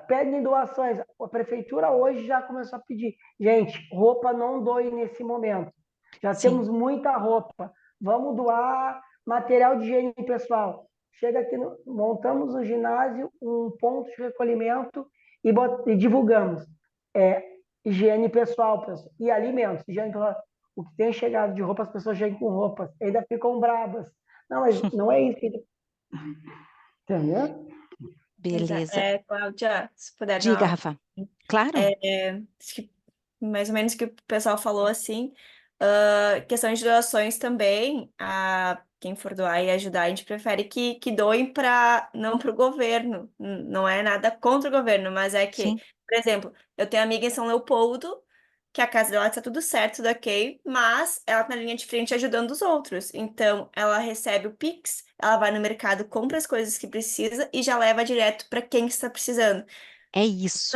pedem doações. A prefeitura hoje já começou a pedir, gente, roupa não doe nesse momento. Já Sim. temos muita roupa. Vamos doar material de higiene pessoal. Chega aqui, montamos no ginásio um ponto de recolhimento e divulgamos. Higiene pessoal e alimentos. Higiene pessoal. O que tem chegado de roupa, as pessoas chegam com roupas, ainda ficam brabas. Não, mas não é isso. Entendeu? Beleza. Cláudia, se puder Diga, dar Rafa. Claro. acho que mais ou menos o que o pessoal falou assim, questão de doações também, quem for doar e ajudar, a gente prefere que doem para não para o governo, não é nada contra o governo, mas é que, Sim. por exemplo, eu tenho amiga em São Leopoldo, que a casa dela está tudo certo, tudo ok, mas ela tá na linha de frente ajudando os outros, então ela recebe o Pix, ela vai no mercado, compra as coisas que precisa e já leva direto para quem está precisando É isso.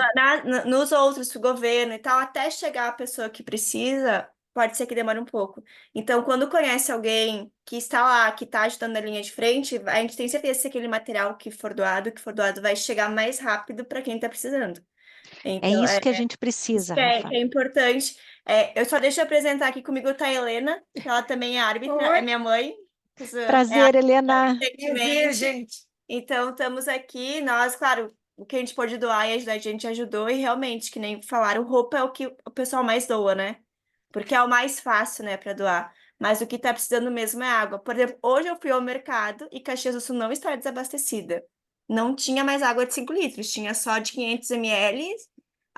nos outros, pro governo e tal, até chegar a pessoa que precisa, pode ser que demore um pouco. Então, quando conhece alguém que está lá, que está ajudando na linha de frente, a gente tem certeza que aquele material que for doado, vai chegar mais rápido para quem está precisando. É Então, isso que a gente isso precisa, que Rafa. é importante. Eu só deixo eu apresentar aqui comigo tá a Helena, que ela também é árbitra, é minha mãe. É Prazer, Helena. recentemente. Então, estamos aqui, nós, claro, o que a gente pôde doar e ajudar, a gente ajudou, e realmente, que nem falaram, roupa é o que o pessoal mais doa, né? Porque é o mais fácil, né, para doar. Mas o que tá precisando mesmo é água. Por exemplo, hoje eu fui ao mercado e Caxias do Sul não está desabastecida. Não tinha mais água de 5 litros, tinha só de 500 ml,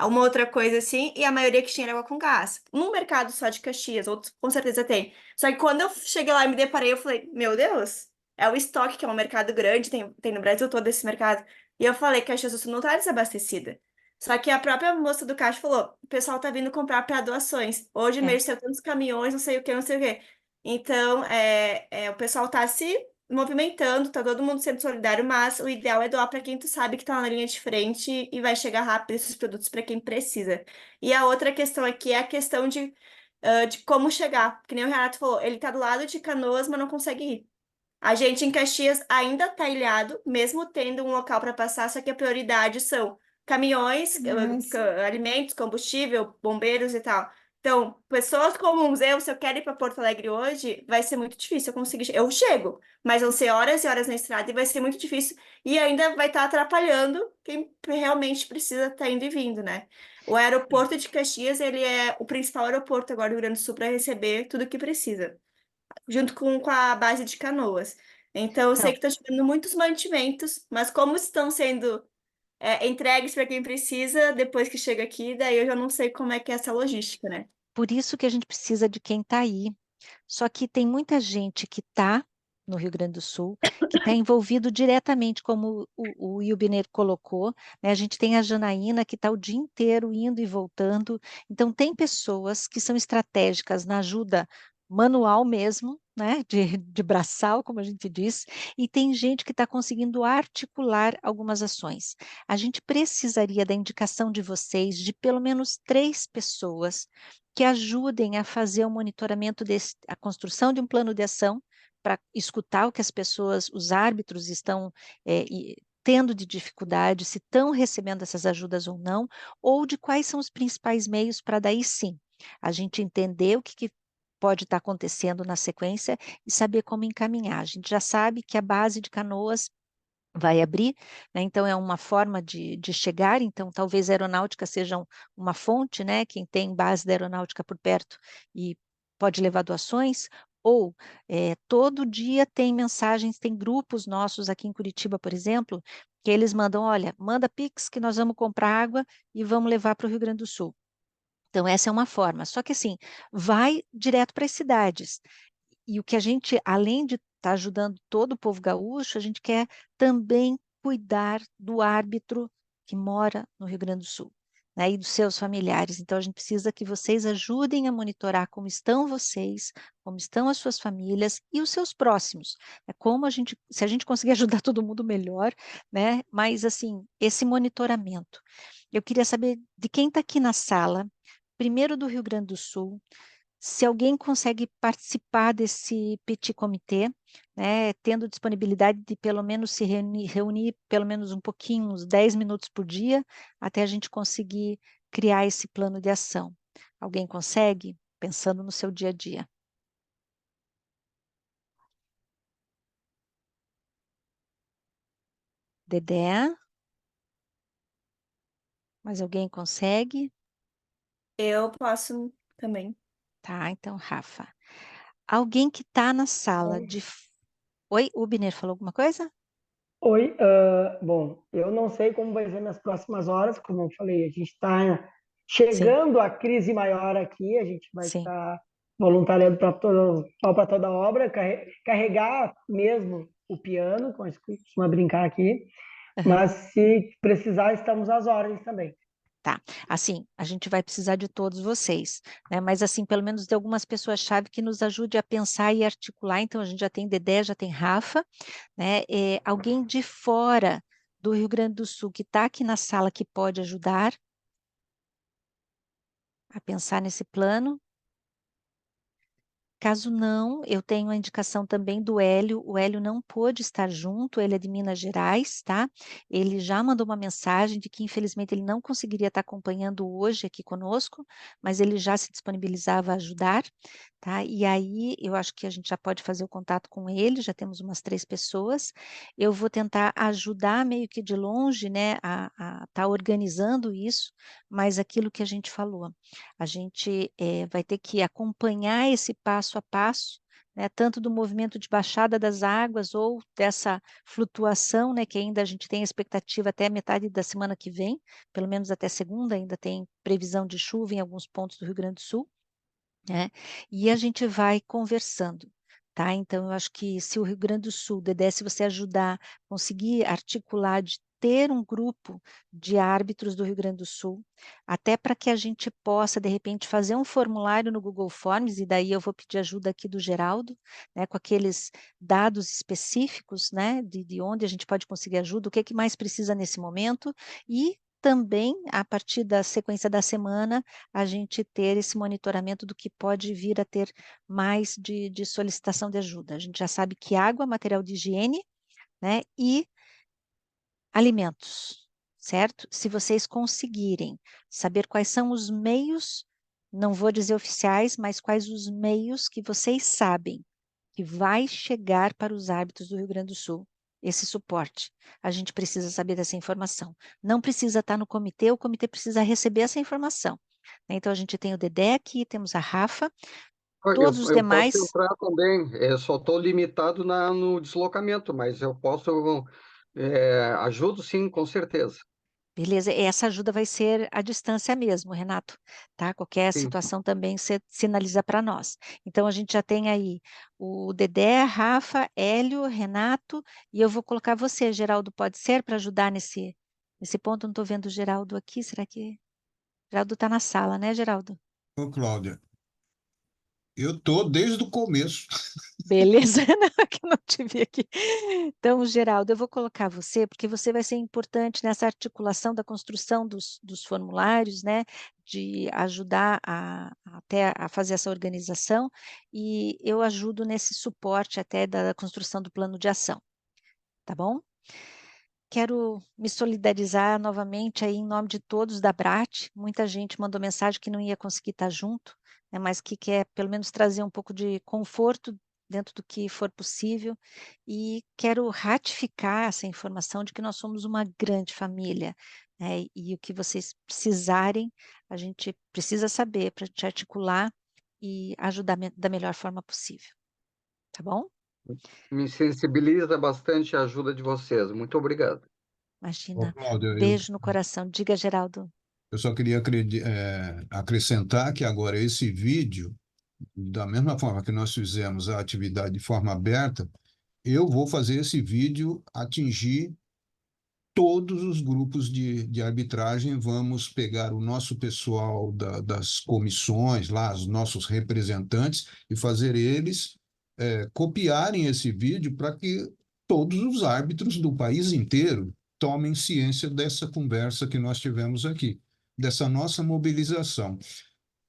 uma outra coisa assim, e a maioria que tinha era água com gás. Num mercado só de Caxias, outros com certeza tem. Só que quando eu cheguei lá e me deparei, eu falei, meu Deus, é o estoque, que é um mercado grande, tem no Brasil todo esse mercado. E eu falei que Caxias do Sul não tá desabastecida. Só que a própria moça do caixa falou: o pessoal tá vindo comprar para doações. Hoje É. mesmo saiu tantos caminhões, não sei o que, não sei o que. Então, o pessoal tá se movimentando, tá todo mundo sendo solidário, mas o ideal é doar para quem tu sabe que tá na linha de frente e vai chegar rápido esses produtos para quem precisa. E a outra questão aqui é a questão de como chegar. Que nem o Renato falou, ele tá do lado de Canoas, mas não consegue ir. A gente em Caxias ainda está ilhado, mesmo tendo um local para passar, só que a prioridade são caminhões, alimentos, combustível, bombeiros e tal. Então, pessoas comuns, se eu quero ir para Porto Alegre hoje, vai ser muito difícil eu conseguir. Eu chego, mas vão ser horas e horas na estrada e vai ser muito difícil. E ainda vai estar atrapalhando quem realmente precisa estar indo e vindo, né? O aeroporto de Caxias, ele é o principal aeroporto agora do Rio Grande do Sul para receber tudo o que precisa junto com a base de Canoas. Então, eu sei Então, que está chegando muitos mantimentos, mas como estão sendo entregues para quem precisa, depois que chega aqui, daí eu já não sei como é que é essa logística, né? por isso que a gente precisa de quem está aí. Só que tem muita gente que está no Rio Grande do Sul, que está envolvido diretamente, como o Ilbiner colocou, né? A gente tem a Janaína, que está o dia inteiro indo e voltando. Então, tem pessoas que são estratégicas na ajuda manual mesmo, né? De braçal, como a gente diz, e tem gente que está conseguindo articular algumas ações. A gente precisaria da indicação de vocês, de pelo menos 3 pessoas que ajudem a fazer o monitoramento a construção de um plano de ação para escutar o que as pessoas, os árbitros estão tendo de dificuldade, se estão recebendo essas ajudas ou de quais são os principais meios para daí sim a gente entender o que pode estar acontecendo na sequência e saber como encaminhar. A gente já sabe que a base de Canoas vai abrir, né? Então é uma forma de chegar, então talvez a aeronáutica seja uma fonte, né? Quem tem base da aeronáutica por perto e pode levar doações, ou todo dia tem mensagens, tem grupos nossos aqui em Curitiba, por exemplo, que eles mandam, olha, manda Pix que nós vamos comprar água e vamos levar para o Rio Grande do Sul. Então essa é uma forma, só que assim, vai direto para as cidades. E o que a gente, além de estar ajudando todo o povo gaúcho, a gente quer também cuidar do árbitro que mora no Rio Grande do Sul, né, e dos seus familiares. Então, a gente precisa que vocês ajudem a monitorar como estão vocês, como estão as suas famílias e os seus próximos. Como se a gente conseguir ajudar todo mundo melhor, né? Mas, assim, esse monitoramento. Eu queria saber de quem está aqui na sala, primeiro do Rio Grande do Sul, se alguém consegue participar desse petit comitê, né, tendo disponibilidade de pelo menos se reunir pelo menos um pouquinho, uns 10 minutos por dia, até a gente conseguir criar esse plano de ação. Alguém consegue? Pensando no seu dia a dia. Dedé? Mais alguém consegue? Eu posso também. Tá, então, Rafa. Alguém que está na sala de... Oi, o Biner falou alguma coisa? Oi, bom, eu não sei como vai ser nas próximas horas, como eu falei, a gente está Sim, chegando à crise maior aqui, a gente vai sim. estar voluntariando para toda a obra, carregar mesmo o piano, como a gente costuma brincar aqui, Aham. mas se precisar, estamos às ordens também. Tá, assim, a gente vai precisar de todos vocês, né? Mas assim, pelo menos de algumas pessoas-chave que nos ajude a pensar e articular. Então, a gente já tem Dedé, já tem Rafa, né? Alguém de fora do Rio Grande do Sul que está aqui na sala que pode ajudar a pensar nesse plano. Caso não, eu tenho a indicação também do Hélio. O Hélio não pôde estar junto, ele é de Minas Gerais, tá? Ele já mandou uma mensagem de que, infelizmente, ele não conseguiria estar acompanhando hoje aqui conosco, mas ele já se disponibilizava a ajudar, tá? E aí, eu acho que a gente já pode fazer o contato com ele, já temos umas 3 pessoas. Eu vou tentar ajudar meio que de longe, né, a estar organizando isso, mas aquilo que a gente falou. A gente vai ter que acompanhar esse passo a passo, né, tanto do movimento de baixada das águas ou dessa flutuação, né, que ainda a gente tem a expectativa até a metade da semana que vem, pelo menos até segunda, ainda tem previsão de chuva em alguns pontos do Rio Grande do Sul, né? E a gente vai conversando, tá? Então, eu acho que se o Rio Grande do Sul, Dedé, se você ajudar, conseguir articular de ter um grupo de árbitros do Rio Grande do Sul, até para que a gente possa, de repente, fazer um formulário no Google Forms, e daí eu vou pedir ajuda aqui do Geraldo, né, com aqueles dados específicos, né, de onde a gente pode conseguir ajuda, o que mais precisa nesse momento, e também, a partir da sequência da semana, a gente ter esse monitoramento do que pode vir a ter mais de solicitação de ajuda. A gente já sabe que água, material de higiene, né, e alimentos, certo? Se vocês conseguirem saber quais são os meios, não vou dizer oficiais, mas quais os meios que vocês sabem que vai chegar para os árbitros do Rio Grande do Sul, esse suporte. A gente precisa saber dessa informação. Não precisa estar no comitê, o comitê precisa receber essa informação. Então, a gente tem o Dedé aqui, temos a Rafa, todos os Eu posso demais. entrar também, só estou limitado no deslocamento, mas eu posso, ajudo sim, com certeza. Beleza, essa ajuda vai ser à distância mesmo, Renato, tá? Qualquer Sim. situação também você sinaliza para nós. Então, a gente já tem aí o Dedé, Rafa, Hélio, Renato, e eu vou colocar você, Geraldo, pode ser, para ajudar nesse ponto? Não estou vendo o Geraldo aqui, será que... Geraldo está na sala, né, Geraldo? Ô, Cláudia, eu tô desde o começo. Beleza, não, que eu não te vi aqui. Então, Geraldo, eu vou colocar você, porque você vai ser importante nessa articulação da construção dos formulários, né? De ajudar até a fazer essa organização, e eu ajudo nesse suporte até da construção do plano de ação, tá bom? Quero me solidarizar novamente aí em nome de todos da BRAT. Muita gente mandou mensagem que não ia conseguir estar junto, né, mas que quer pelo menos trazer um pouco de conforto dentro do que for possível. E quero ratificar essa informação de que nós somos uma grande família, né, e o que vocês precisarem, a gente precisa saber para te articular e ajudar da melhor forma possível. Tá bom? Me sensibiliza bastante a ajuda de vocês. Muito obrigado. Ô, Imagina. Cláudia, Beijo no coração. Diga, Geraldo. eu só queria acrescentar que agora esse vídeo, da mesma forma que nós fizemos a atividade de forma aberta, eu vou fazer esse vídeo atingir todos os grupos de arbitragem. Vamos pegar o nosso pessoal das comissões, lá, os nossos representantes, e fazer eles copiarem esse vídeo para que todos os árbitros do país inteiro tomem ciência dessa conversa que nós tivemos aqui, dessa nossa mobilização.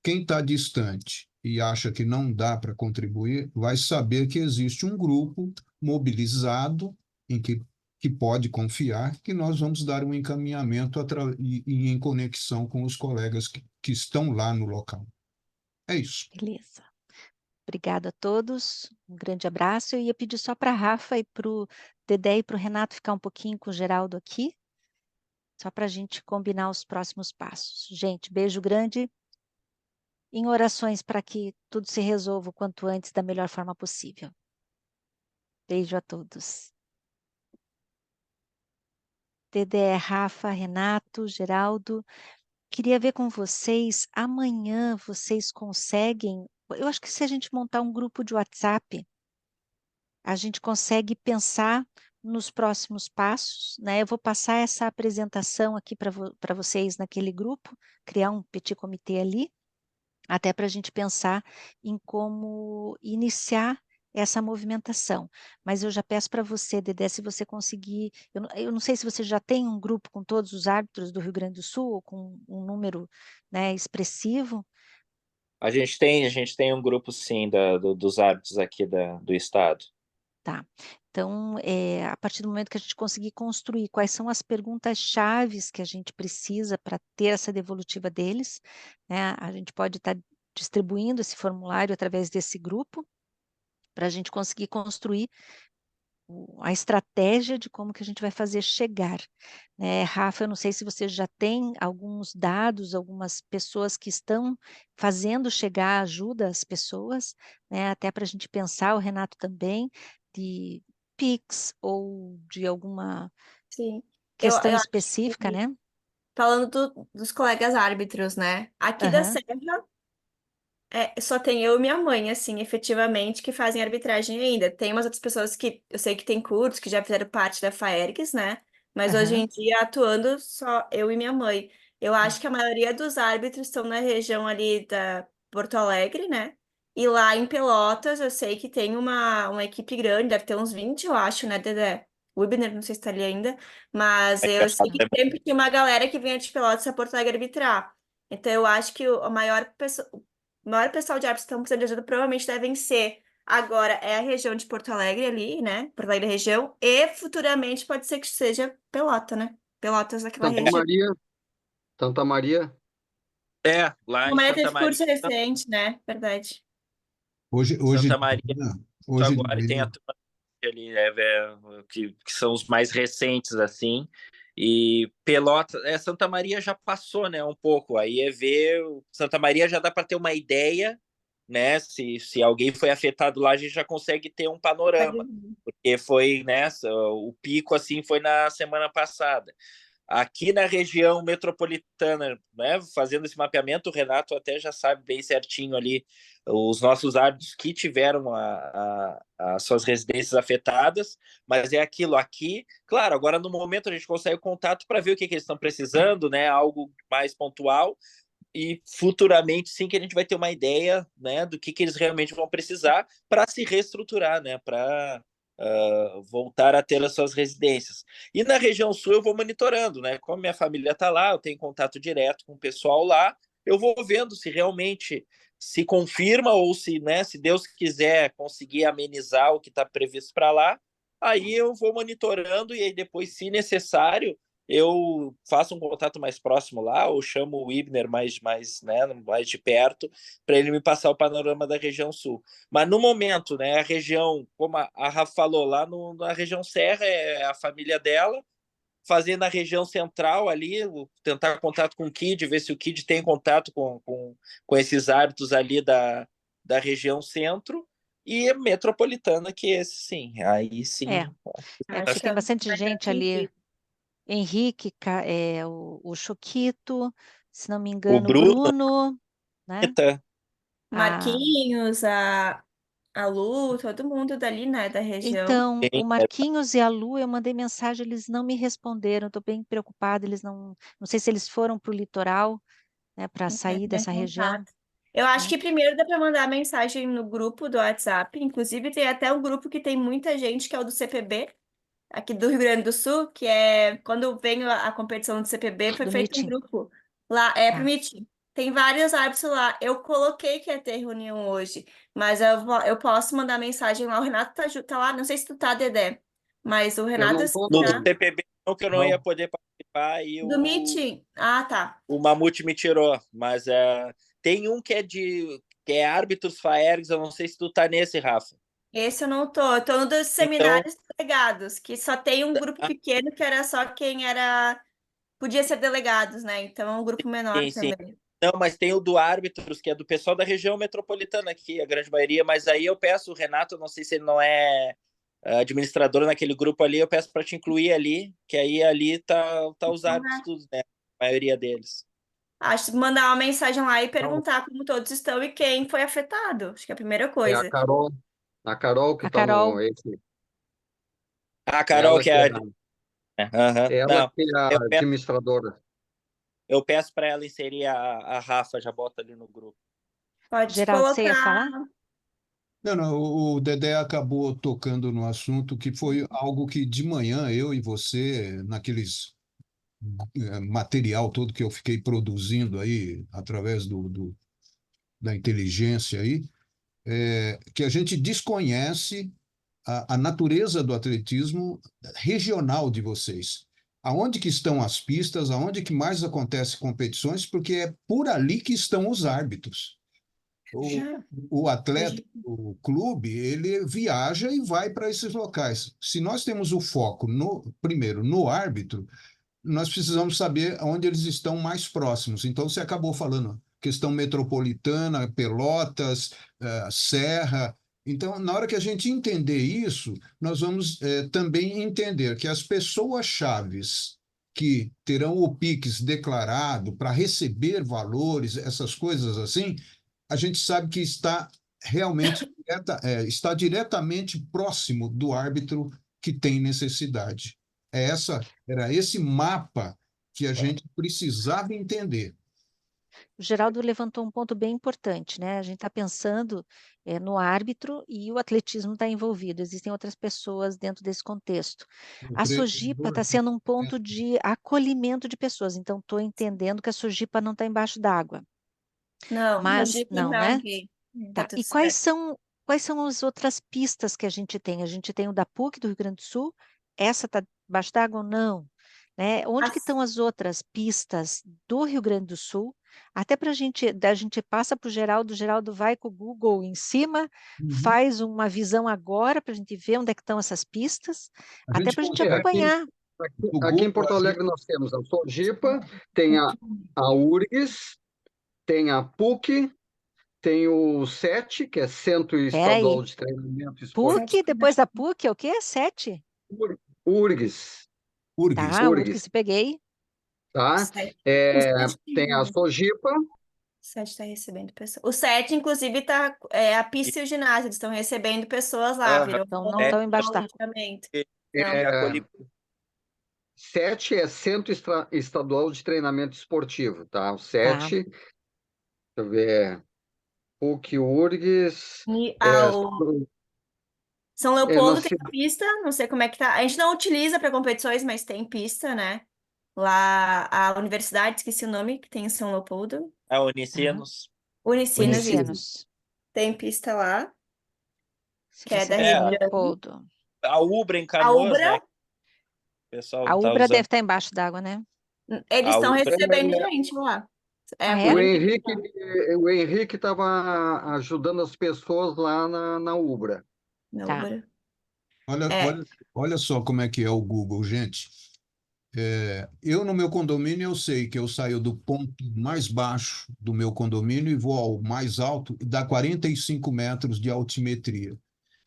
Quem está distante e acha que não dá para contribuir, vai saber que existe um grupo mobilizado em que pode confiar que nós vamos dar um encaminhamento e em conexão com os colegas que estão lá no local. É isso. Beleza. Obrigada a todos. Um grande abraço. Eu ia pedir só para a Rafa e para o Dedé e para o Renato ficar um pouquinho com o Geraldo aqui, só para a gente combinar os próximos passos. Gente, beijo grande. em orações para que tudo se resolva o quanto antes da melhor forma possível. Beijo a todos. Dedé, Rafa, Renato, Geraldo, queria ver com vocês, amanhã vocês conseguem, eu acho que se a gente montar um grupo de WhatsApp, a gente consegue pensar nos próximos passos, né? Eu vou passar essa apresentação aqui para vocês naquele grupo, criar um petit comitê ali, até para a gente pensar em como iniciar essa movimentação. Mas eu já peço para você, Dedé, se você conseguir, eu não sei se você já tem um grupo com todos os árbitros do Rio Grande do Sul, ou com um número, né, expressivo. A gente tem um grupo, sim, dos árbitros aqui do estado. Tá. Então, a partir do momento que a gente conseguir construir quais são as perguntas chaves que a gente precisa para ter essa devolutiva deles, né, a gente pode estar distribuindo esse formulário através desse grupo, para a gente conseguir construir a estratégia de como que a gente vai fazer chegar. Né? Rafa, eu não sei se você já tem alguns dados, algumas pessoas que estão fazendo chegar ajuda às pessoas, né? Até para a gente pensar, o Renato também, de Pix ou de alguma Sim. questão Eu acho específica, que, né? falando dos colegas árbitros, né? Aqui da Aham, Serra, só tem eu e minha mãe, assim, efetivamente, que fazem arbitragem ainda. Tem umas outras pessoas que eu sei que tem cursos, que já fizeram parte da FAERGS, né? Mas hoje aham. em dia, atuando só eu e minha mãe. Eu acho que a maioria dos árbitros estão na região ali da Porto Alegre, né? E lá em Pelotas, eu sei que tem uma equipe grande, deve ter uns 20, eu acho, né, Dedé? O Wibner, não sei se está ali ainda, mas eu sei que sempre tem uma galera que vem de Pelotas a Porto Alegre arbitrar. Então, eu acho que o maior pessoal de árbitros que estão precisando de ajuda provavelmente devem ser agora é a região de Porto Alegre ali, né? Porto Alegre região, e futuramente pode ser que seja Pelota, né? Pelotas naquela Santa região. Maria, Santa Maria. Lá A em Maria Santa teve Maria, curso recente, né? Verdade. Hoje Santa de Maria manhã, hoje de agora e tem a manhã, turma ali, que são os mais recentes, assim. E Pelotas, Santa Maria já passou, né, um pouco. Aí é ver, Santa Maria já dá para ter uma ideia, né? Se alguém foi afetado lá, a gente já consegue ter um panorama, porque foi, né, o pico assim foi na semana passada. Aqui na região metropolitana, né, fazendo esse mapeamento, o Renato até já sabe bem certinho ali os nossos árbitros que tiveram as suas residências afetadas, mas é aquilo aqui. Claro, agora no momento a gente consegue o contato para ver o que eles estão precisando, né, algo mais pontual, e futuramente sim que a gente vai ter uma ideia, né, do que eles realmente vão precisar para se reestruturar, né, para voltar a ter as suas residências. E na região sul eu vou monitorando, né? Como minha família está lá, eu tenho contato direto com o pessoal lá, eu vou vendo se realmente se confirma ou se, né, se Deus quiser conseguir amenizar o que está previsto para lá, aí eu vou monitorando e aí depois, se necessário, eu faço um contato mais próximo lá, ou chamo o Ibner né, mais de perto, para ele me passar o panorama da região sul. Mas no momento, né, a região, como a Rafa falou, lá na região Serra é a família dela, fazer na região central ali, tentar contato com o Kid, ver se o Kid tem contato com esses hábitos ali da região centro, e metropolitana, que esse sim, aí sim. Porque Acho que tem é o bastante mais gente ali. atingido. Henrique, o Choquito, se não me O engano, o Bruno, Bruno, né? A, Marquinhos, a Lu, todo mundo dali, né, da região. então, o Marquinhos e a Lu, eu mandei mensagem, eles não me responderam, estou bem preocupada, eles não sei se eles foram para o litoral, né, para sair Entrar em dessa região, contato. Eu acho né? que primeiro dá para mandar mensagem no grupo do WhatsApp. Inclusive, tem até um grupo que tem muita gente, que é o do CPB, aqui do Rio Grande do Sul, que é quando vem a competição do CPB, foi Do feito um meeting. grupo lá, é pro Tá. meeting. Tem vários árbitros lá. Eu coloquei que ia ter reunião hoje, mas eu posso mandar mensagem lá. O Renato tá lá, não sei se tu tá, Dedé, mas o Eu Renato não assim, estou, no tá. não. CPB, não, que eu não ia Não. poder participar, e Do meeting? Ah, tá. o Mamute me tirou, mas tem um que é árbitros Faergs, eu não sei se tu tá nesse, Rafa. Esse eu tô no dos Então, seminários delegados, que só tem um grupo pequeno que era só quem era, podia ser delegados, né? Então é um grupo menor sim, sim. também. Não, mas tem o do árbitros, que é do pessoal da região metropolitana aqui, a grande maioria, mas aí eu peço, o Renato, não sei se ele não é administrador naquele grupo ali, eu peço para te incluir ali, que aí ali tá os árbitros todos, né? A maioria deles. Acho que mandar uma mensagem lá e Então, perguntar como todos estão e quem foi afetado. Acho que é a primeira é coisa. A Carol que A está Carol, no. A Carol, Ela que que é é, Aham. ela Não, que é a eu peço, administradora. eu peço para ela inserir a Rafa, já bota ali no grupo. Pode Geraldo, você ia colocar. falar? Não, não, o Dedé acabou tocando no assunto que foi algo que de manhã eu e você, naqueles material todo que eu fiquei produzindo aí, através da inteligência aí, que a gente desconhece a natureza do atletismo regional de vocês. Aonde que estão as pistas, aonde que mais acontece competições, porque é por ali que estão os árbitros. O, Já. o atleta, Hoje. o clube, ele viaja e vai para esses locais. Se nós temos o foco primeiro no árbitro, nós precisamos saber onde eles estão mais próximos. Então, você acabou falando questão metropolitana, Pelotas, Serra. Então, na hora que a gente entender isso, nós vamos também entender que as pessoas chaves que terão o Pix declarado para receber valores, essas coisas assim, a gente sabe que está realmente está diretamente próximo do árbitro que tem necessidade. Era esse mapa que a gente precisava entender. O Geraldo levantou um ponto bem importante, né? A gente está pensando no árbitro e o atletismo está envolvido. Existem outras pessoas dentro desse contexto. O A Sojipa treinador, está sendo um ponto de acolhimento de pessoas. Então, estou entendendo que a Sojipa não está embaixo d'água. Não, Mas não, não, né? gay. Tá Tá. tudo E certo. quais são as outras pistas que a gente tem? A gente tem o da PUC do Rio Grande do Sul. Essa está debaixo d'água ou não? Né? Onde que As- estão as outras pistas do Rio Grande do Sul? Até para a gente passa para o Geraldo vai com o Google em cima, uhum. faz uma visão agora para a gente ver onde é que estão essas pistas, A até gente para a gente É, aqui, acompanhar. o aqui em Google, Porto a gente, Alegre nós temos a Sojipa, tem a URGS, tem a PUC, tem o CET, que é Centro Peraí, Estadual de Treinamento PUC, Esportivo, depois da PUC é o quê? 7? URGS, URGS, Tá, URGS, URGS, peguei. tá? Sete. O É, sete tem a Sojipa, está recebendo pessoas. O 7, inclusive, tá, a pista e o ginásio, eles estão recebendo pessoas lá, Aham. virou Então, não É, estão um embaixo d'água. alojamento. Não. é é, acolhimento. CET é Centro Estadual de Treinamento Esportivo, tá? O Tá. CET, deixa eu ver, PUC, URGS, E é, o São na Leopoldo tem a cidade, pista, não sei como é que tá. A gente não utiliza para competições, mas tem pista, né? Lá, a universidade, esqueci o nome, que tem em São Leopoldo. A Tá. Unicinos. Unicinos, isso. Unicinos. Tem pista lá, Se que é você da vê São É, região. Leopoldo. a Ubra em A Canoas, Ubra, né? O A pessoal tá Ubra deve usando estar embaixo d'água, né? eles a estão Ubra. recebendo gente lá. É Ah, a é? o primeira Henrique, pista o Henrique estava ajudando as pessoas lá na Ubra. na Tá. Ubra. olha, É, olha, olha só como é que é o Google, gente. Eu, no meu condomínio, eu sei que eu saio do ponto mais baixo do meu condomínio e vou ao mais alto, e dá 45 metros de altimetria.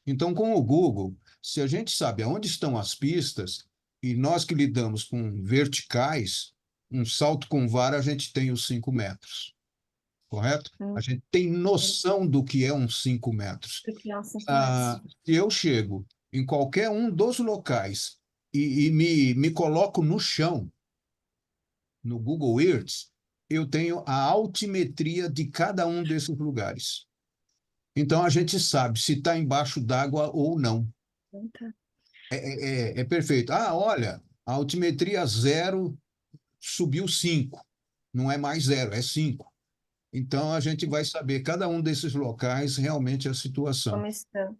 Então, com o Google, se a gente sabe aonde estão as pistas, e nós que lidamos com verticais, um salto com vara, a gente tem os 5 metros, correto? A gente tem noção do que é uns 5 metros. porque é uns 5 metros. Se eu chego em qualquer um dos locais e me coloco no chão, no Google Earth, eu tenho a altimetria de cada um desses lugares. Então a gente sabe se está embaixo d'água ou não. Então tá. É perfeito. Ah, olha, a altimetria 0 subiu 5. Não é mais 0, é 5. Então a gente vai saber cada um desses locais realmente a situação. Como estão?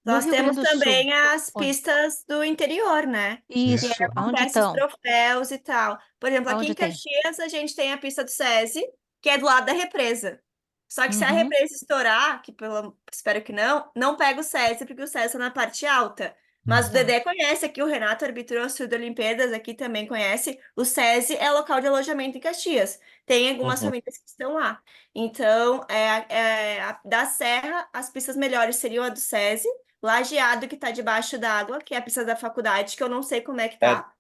No Nós Rio temos Grande do Sul, também as onde? pistas do interior, né? Que aí Isso, aonde acontece os estão? troféus e tal. Por exemplo, aqui em Aonde tem? Caxias, a gente tem a pista do SESI, que é do lado da represa. Só que se a Uhum. represa estourar, que espero que não, não pega o SESI, porque o SESI é na parte alta. Mas o Uhum. Dedé conhece aqui, o Renato arbitrou Sul de Olimpíadas, aqui também conhece. O SESI é local de alojamento em Caxias. Tem algumas Uhum. famílias que estão lá. Então, da Serra, as pistas melhores seriam a do SESI, Lajeado, que está debaixo d'água, que é a pista da faculdade, que eu não sei como é que É, tá.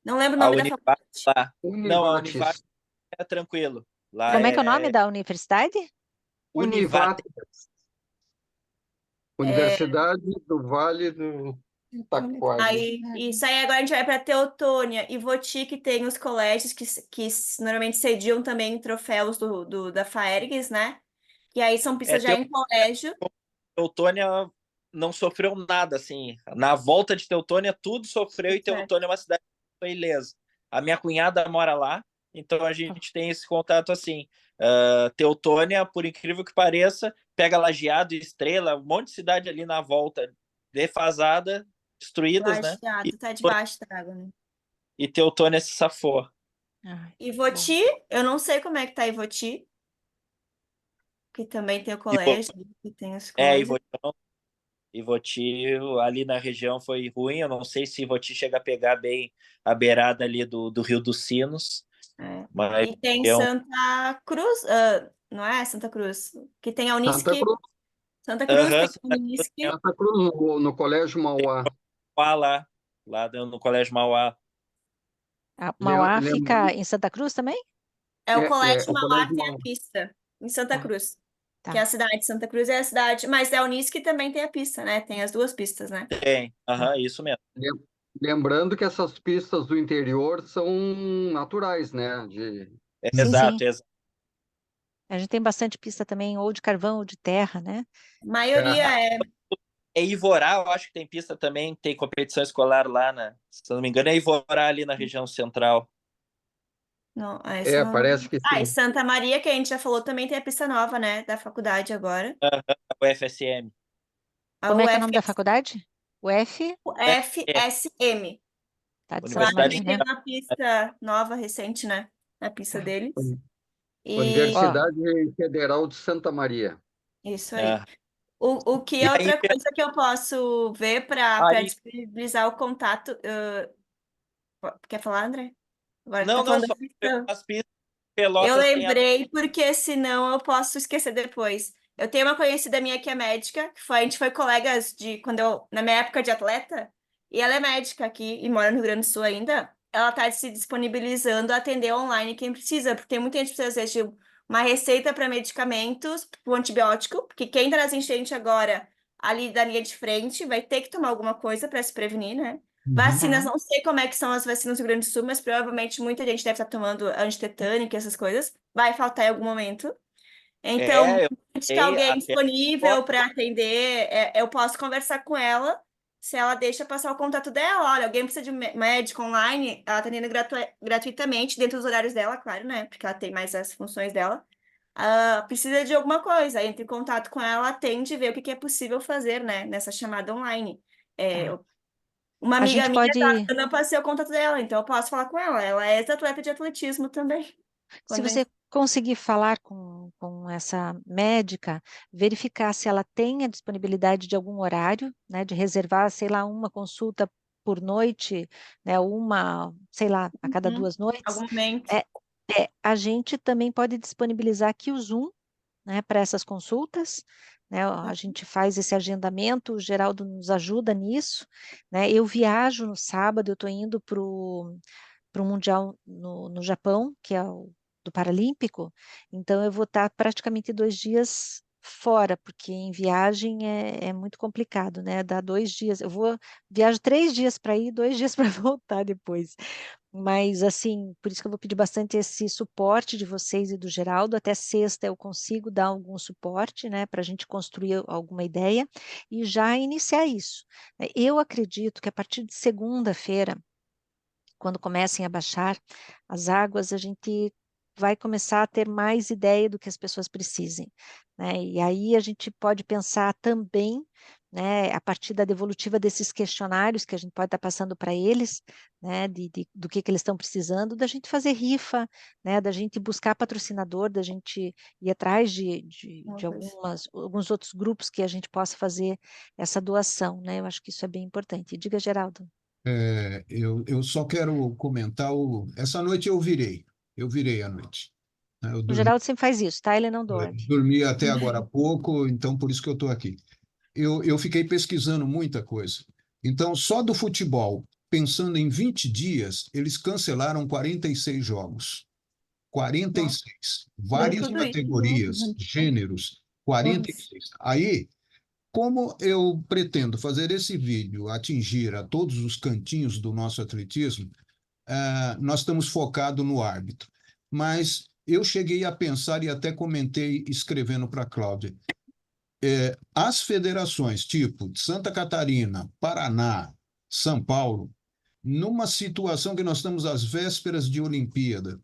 Não lembro o a nome da Univac faculdade. lá. Não, a Univac Univates. é tranquilo. Lá Como é que é o nome é da universidade? Univac. Univates, Universidade do Vale do Taquari. Aí, isso aí agora a gente vai para Teutônia e Voti, que tem os colégios que normalmente cediam também troféus da Faergs, né? E aí são É, pistas já em colégio. Teutônia não sofreu nada, assim. Na volta de Teutônia, tudo sofreu e Certo. Teutônia é uma cidade que foi ilesa. A minha cunhada mora lá, então a gente tem esse contato assim. Teutônia, por incrível que pareça, pega Lajeado, Estrela, um monte de cidade ali na volta, defasada, destruídas, né? Lajeado, tá debaixo da água, né? E Teutônia se safou. Ai, E bom. Voti, eu não sei como é que tá Ivoti, que também tem o E, colégio, que tem a é, escola. Ivoti ali na região foi ruim. Eu não sei se Ivoti chega a pegar bem a beirada ali do Rio dos Sinos, É. mas E tem é um, Santa Cruz, não é Santa Cruz, que tem a Santa Unisc, Cruz, Santa Cruz, aham, tem a Santa Cruz Unisc. tem a Santa Cruz no Colégio Mauá. Mauá lá no Colégio Mauá. A Mauá fica Lembrando, em Santa Cruz também? É o Colégio o Mauá Colégio que tem a Mauá. pista, em Santa Tá, Cruz. Que é tá, a cidade de Santa Cruz é a cidade, mas a Unisc também tem a pista, né? Tem as duas pistas, né? Tem, tá. isso mesmo. Lembrando que essas pistas do interior são naturais, né? Sim, sim. Exato, exato. A gente tem bastante pista também, ou de carvão ou de terra, né? A maioria é. É Ivorá, eu acho que tem pista também, tem competição escolar lá, se eu não me engano, é Ivorá ali na região central. Não, essa não. Parece que Ah, e sim. Santa Maria, que a gente já falou, também tem a pista nova, né? Da faculdade agora. O FSM. A Como é que é o nome da UFS, faculdade? O F, FSM, FSM. tá, de Lá Santa Universidade Maria, também tem né? uma pista nova, recente, né? A pista Tá. deles. E Ó, Universidade Federal de Santa Maria. isso aí. Ah, O que e é aí, outra coisa que eu posso ver para aí, disponibilizar o contato? Quer falar, André? Agora que tá não, falando só da pista. as pistas de Eu Pelotas tem a do. lembrei porque senão eu posso esquecer depois. Eu tenho uma conhecida minha que é médica, a gente foi colegas de quando na minha época de atleta, e ela é médica aqui e mora no Rio Grande do Sul ainda. Ela está se disponibilizando a atender online quem precisa, porque tem muita gente que precisa às vezes, de uma receita para medicamentos, para antibiótico, porque quem está nas enchentes agora, ali da linha de frente, vai ter que tomar alguma coisa para se prevenir, né? Uhum. Vacinas, tá. não sei como é que são as vacinas do Rio Grande do Sul, mas provavelmente muita gente deve estar tomando antitetânica, essas coisas. Vai faltar em algum momento. Então, Eu se tiver sei, alguém até disponível para atender, eu posso conversar com ela, se ela deixa passar o contato dela. Olha, alguém precisa de médico online, ela está atendendo gratuitamente, dentro dos horários dela, claro, né? Porque ela tem mais as funções dela. Precisa de alguma coisa, entre em contato com ela, atende e vê o que que é possível fazer, né? Nessa chamada online. É, Tá. uma A amiga gente minha pode, eu não passei o contato dela, então eu posso falar com ela. Ela é ex-atleta de atletismo também. se Quando você conseguir falar com essa médica, verificar se ela tem a disponibilidade de algum horário, né, de reservar, sei lá, uma consulta por noite, né, uma, sei lá, a cada Uhum. 2 noites, Algum momento. é, a gente também pode disponibilizar aqui o Zoom, né, para essas consultas, né, a gente faz esse agendamento, o Geraldo nos ajuda nisso, né, eu viajo no sábado, eu estou indo para o Mundial no Japão, que é o do Paralímpico, então eu vou estar praticamente 2 dias fora, porque em viagem é muito complicado, né, dá 2 dias, viajo 3 dias para ir, 2 dias para voltar depois. Mas, assim, por isso que eu vou pedir bastante esse suporte de vocês e do Geraldo. Até sexta eu consigo dar algum suporte, né, para a gente construir alguma ideia e já iniciar isso. Eu acredito que a partir de segunda-feira, quando comecem a baixar as águas, a gente vai começar a ter mais ideia do que as pessoas precisem, né? E aí a gente pode pensar também né, a partir da devolutiva desses questionários que a gente pode estar passando para eles, né, do que eles estão precisando, da gente fazer rifa, né, da gente buscar patrocinador, da gente ir atrás de alguns outros grupos que a gente possa fazer essa doação, né? Eu acho que isso é bem importante. Diga, Geraldo. Eu só quero comentar, essa noite eu virei à noite. Né? Eu O Geraldo sempre faz isso, tá? Ele não dorme. dormi até agora há pouco, então por isso que eu estou aqui. Eu fiquei pesquisando muita coisa. Então, só do futebol, pensando em 20 dias, eles cancelaram 46 jogos. 46. Várias tudo isso, categorias, gêneros, 46. Aí, como eu pretendo fazer esse vídeo atingir a todos os cantinhos do nosso atletismo, nós estamos focados no árbitro. Mas eu cheguei a pensar e até comentei escrevendo para a Cláudia. As federações, tipo Santa Catarina, Paraná, São Paulo, numa situação que nós estamos às vésperas de Olimpíada,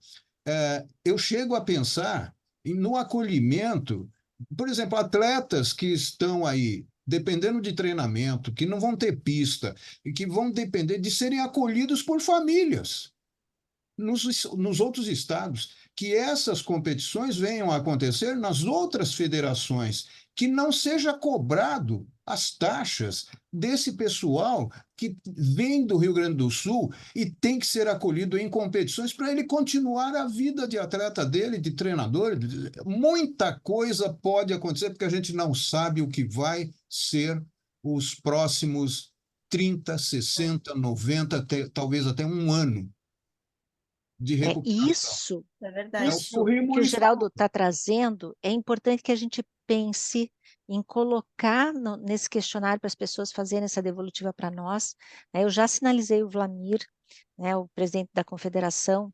eu chego a pensar no acolhimento, por exemplo, atletas que estão aí dependendo de treinamento, que não vão ter pista e que vão depender de serem acolhidos por famílias nos outros estados, que essas competições venham a acontecer nas outras federações, que não seja cobrado as taxas desse pessoal que vem do Rio Grande do Sul e tem que ser acolhido em competições para ele continuar a vida de atleta dele, de treinador. Muita coisa pode acontecer, porque a gente não sabe o que vai ser os próximos 30, 60, 90, talvez até um ano de recuperação. Isso, É verdade. isso que o Geraldo está trazendo, é importante que a gente pense em colocar nesse questionário para as pessoas fazerem essa devolutiva para nós. Né? Eu já sinalizei o Vlamir, né, o presidente da confederação,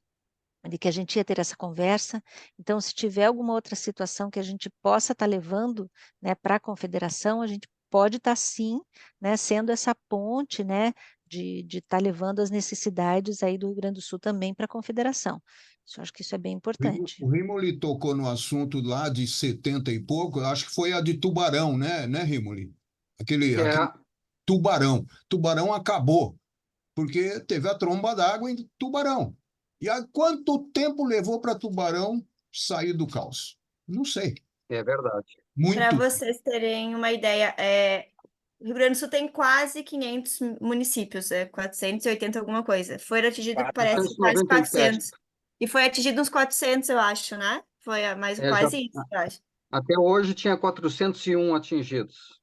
de que a gente ia ter essa conversa. Então, se tiver alguma outra situação que a gente possa estar levando, né, para a confederação, a gente pode estar sim, né, sendo essa ponte, né, de estar levando as necessidades aí do Rio Grande do Sul também para a confederação. Eu acho que isso é bem importante. O Rimoli tocou no assunto lá de 70 e pouco, eu acho que foi a de Tubarão, né, Rimoli? Aquele Tubarão. Tubarão acabou, porque teve a tromba d'água em Tubarão. E há quanto tempo levou para Tubarão sair do caos? Não sei. É verdade. Para Muito. vocês terem uma ideia, o Rio Grande do Sul tem quase 500 municípios, 480 alguma coisa. Foi atingido, parece, quase 400. E foi atingido uns 400, eu acho, né? Foi mais quase isso, eu acho. Até hoje tinha 401 atingidos.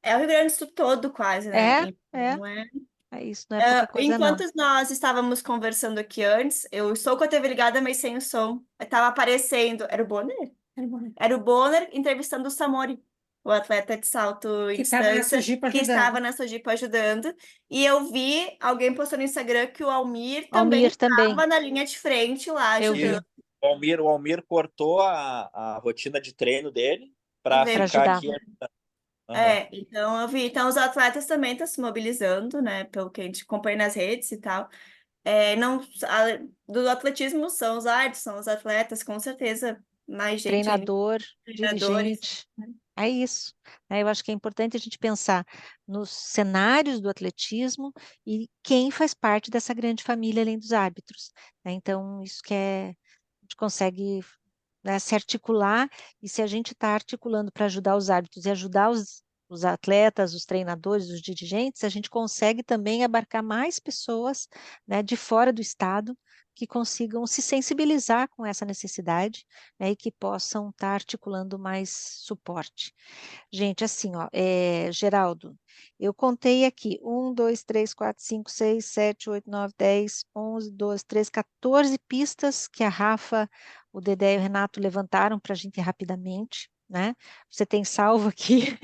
É o Rio Grande do Sul todo quase, né? Isso não é pouca coisa, enquanto não. nós estávamos conversando aqui antes, eu estou com a TV ligada, mas sem o som. Estava aparecendo. Era o Bonner? Era o Bonner entrevistando o Samori, o atleta de salto em distância, que estava na Sojipa ajudando. E eu vi alguém postando no Instagram que o Almir também estava na linha de frente lá ajudando. O Almir cortou a rotina de treino dele para ficar ajudar. aqui. Então eu vi. Então os atletas também estão se mobilizando, né? Pelo que a gente acompanha nas redes e tal. Do atletismo são os árbitros, são os atletas, com certeza, mais gente. Treinador, dirigente. É isso. Eu acho que é importante a gente pensar nos cenários do atletismo e quem faz parte dessa grande família além dos árbitros. Então, isso que a gente consegue, né, se articular, e se a gente está articulando para ajudar os árbitros e ajudar os atletas, os treinadores, os dirigentes, a gente consegue também abarcar mais pessoas, né, de fora do estado, que consigam se sensibilizar com essa necessidade, né, e que possam estar articulando mais suporte. Gente, assim, ó, Geraldo, eu contei aqui 1, 2, 3, 4, 5, 6, 7, 8, 9, 10, 11, 12, 13, 14 pistas que a Rafa, o Dedé e o Renato levantaram para a gente rapidamente, né? Você tem salvo aqui,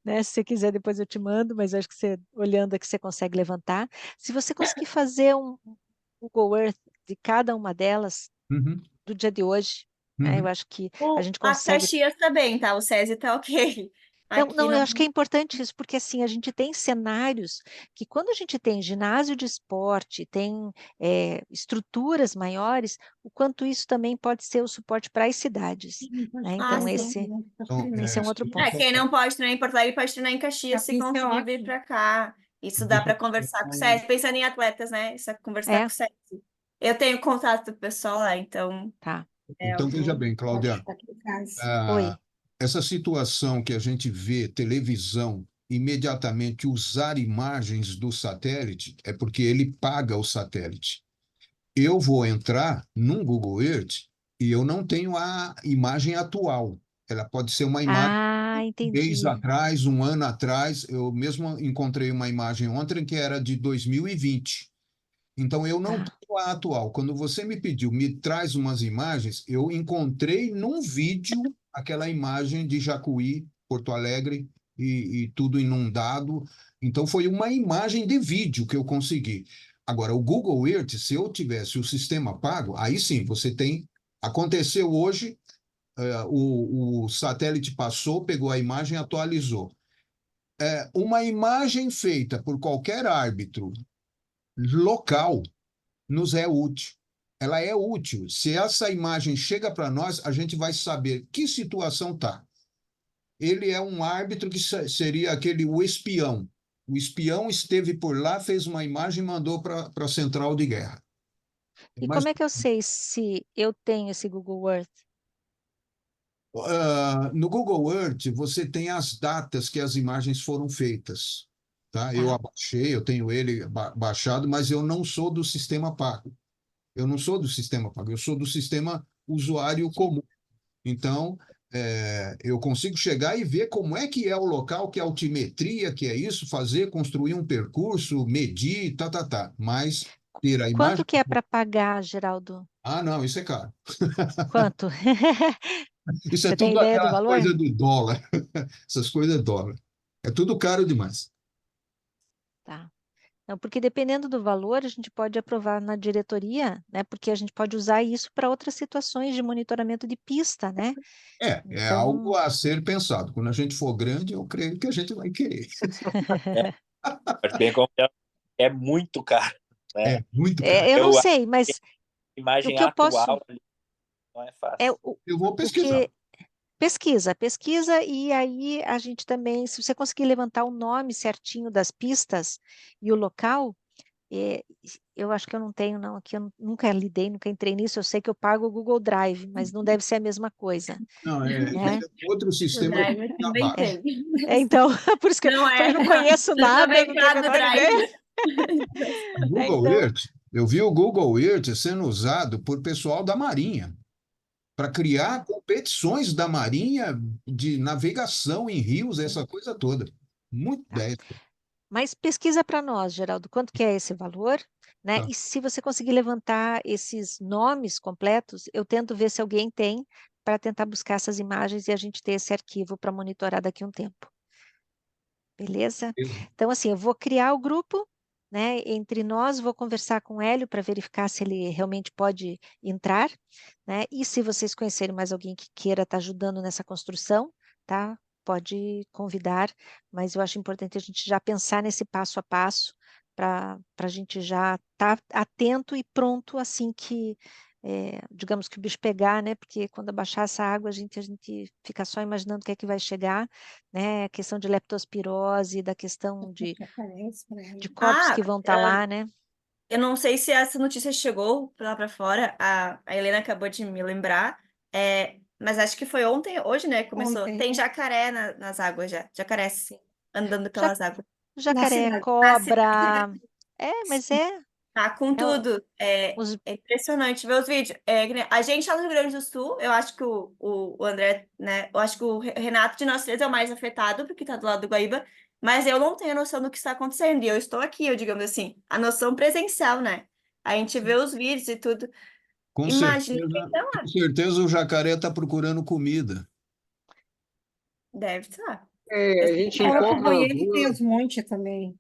né? Se você quiser, depois eu te mando, mas acho que você, olhando aqui, você consegue levantar. Se você conseguir fazer um Google Earth de cada uma delas, do dia de hoje, né? Eu acho que a gente consegue... A Caxias também, tá? O SESI tá ok. Não, Aqui não, eu não. acho que é importante isso, porque assim, a gente tem cenários que quando a gente tem ginásio de esporte, tem estruturas maiores, o quanto isso também pode ser o suporte para as cidades, né? Ah, Então, sim. Então, esse é um outro ponto. Quem não pode treinar em Porto Alegre pode treinar em Caxias se Isso é conseguir vir ótimo. para cá. Isso dá Deixa para eu conversar com o colocar Sérgio, pensando em atletas, né? Isso é conversar É, com o Sérgio. Eu tenho contato do pessoal lá, então tá. eu então, veja vou. bem, Cláudia, Aqui em casa. Oi. essa situação que a gente vê televisão imediatamente usar imagens do satélite é porque ele paga o satélite. Eu vou entrar num Google Earth e eu não tenho a imagem atual. Ela pode ser uma imagem Ah, um mês entendi. atrás, um ano atrás. Eu mesmo encontrei uma imagem ontem que era de 2020. Então, eu não Tá. tenho a atual. Quando você me pediu, me traz umas imagens, eu encontrei num vídeo aquela imagem de Jacuí, Porto Alegre e tudo inundado. Então, foi uma imagem de vídeo que eu consegui. Agora, o Google Earth, se eu tivesse o sistema pago, aí sim, você tem. Aconteceu hoje, o satélite passou, pegou a imagem, atualizou. Uma imagem feita por qualquer árbitro local nos é útil. Ela é útil. Se essa imagem chega para nós, a gente vai saber que situação está. Ele é um árbitro que seria o espião. O espião esteve por lá, fez uma imagem e mandou para a central de guerra. E Mas como é que eu sei se eu tenho esse Google Earth? no Google Earth você tem as datas que as imagens foram feitas. Tá? Eu Tá. abaixei, eu tenho ele baixado, mas eu não sou do sistema pago. Eu não sou do sistema pago, eu sou do sistema usuário comum. Então, eu consigo chegar e ver como é que é o local, que é a altimetria, que é isso, fazer, construir um percurso, medir, tá, tá, tá. Mas ter a Quanto imagem. que é para pagar, Geraldo? Ah, não, isso é caro. Quanto? Isso é Você tem tudo ideia do aquela valor? coisa do dólar. Essas coisas é dólar. É tudo caro demais. Tá. Não, porque dependendo do valor, a gente pode aprovar na diretoria, né? Porque a gente pode usar isso para outras situações de monitoramento de pista, né? É algo Então, a ser pensado. Quando a gente for grande, eu creio que a gente vai querer. Mas bem como é muito caro, né? É muito caro. eu não Eu, a sei, mas o imagem que eu posso atual ali não é é fácil. Eu vou o pesquisar. que pesquisa e aí a gente também, se você conseguir levantar o nome certinho das pistas e o local, é, eu acho que eu não tenho, não, aqui eu nunca lidei, nunca entrei nisso, eu sei que eu pago o Google Drive, mas não deve ser a mesma coisa, Não, esse né? é outro O sistema que Drive também trabalha. tem. Então, por isso que eu Não falei, é. não conheço Eu nada, também não tenho a pago o menor ideia, Drive. O né? Google Então, Earth, eu vi o Google Earth sendo usado por pessoal da Marinha para criar competições da Marinha de navegação em rios, essa coisa toda. Muito tá. 10. Mas pesquisa para nós, Geraldo, quanto que é esse valor, né? Tá. E se você conseguir levantar esses nomes completos, eu tento ver se alguém tem para tentar buscar essas imagens e a gente ter esse arquivo para monitorar daqui a um tempo. Beleza? Então, assim, eu vou criar o grupo, né? Entre nós, vou conversar com o Hélio para verificar se ele realmente pode entrar, né? E se vocês conhecerem mais alguém que queira estar ajudando nessa construção, tá? Pode convidar, mas eu acho importante a gente já pensar nesse passo a passo para a gente já estar atento e pronto assim que digamos que o bicho pegar, né? Porque quando abaixar essa água, a gente fica só imaginando o que é que vai chegar, né? A questão de leptospirose, da questão de corpos Ah, que vão estar lá, né? eu não sei se essa notícia chegou lá para fora, a Helena acabou de me lembrar, mas acho que foi ontem, hoje, né? Começou. Ontem. Tem jacaré nas águas já, jacarés andando Ja- pelas águas. Na Jacaré, cidade. Na cidade, cobra, mas tá com é o- tudo. os, É impressionante ver os vídeos. Que nem a gente lá no Rio Grande do Sul, eu acho que o André, né? Eu acho que o Renato de nós três é o mais afetado, porque tá do lado do Guaíba, mas eu não tenho noção do que está acontecendo. E eu estou aqui, eu digamos assim, a noção presencial, né? A gente vê os vídeos e tudo. Imagina quem tá Com lá. certeza o jacaré está procurando comida. Deve estar. A gente Fora pro encontra banheiro tem os montes também.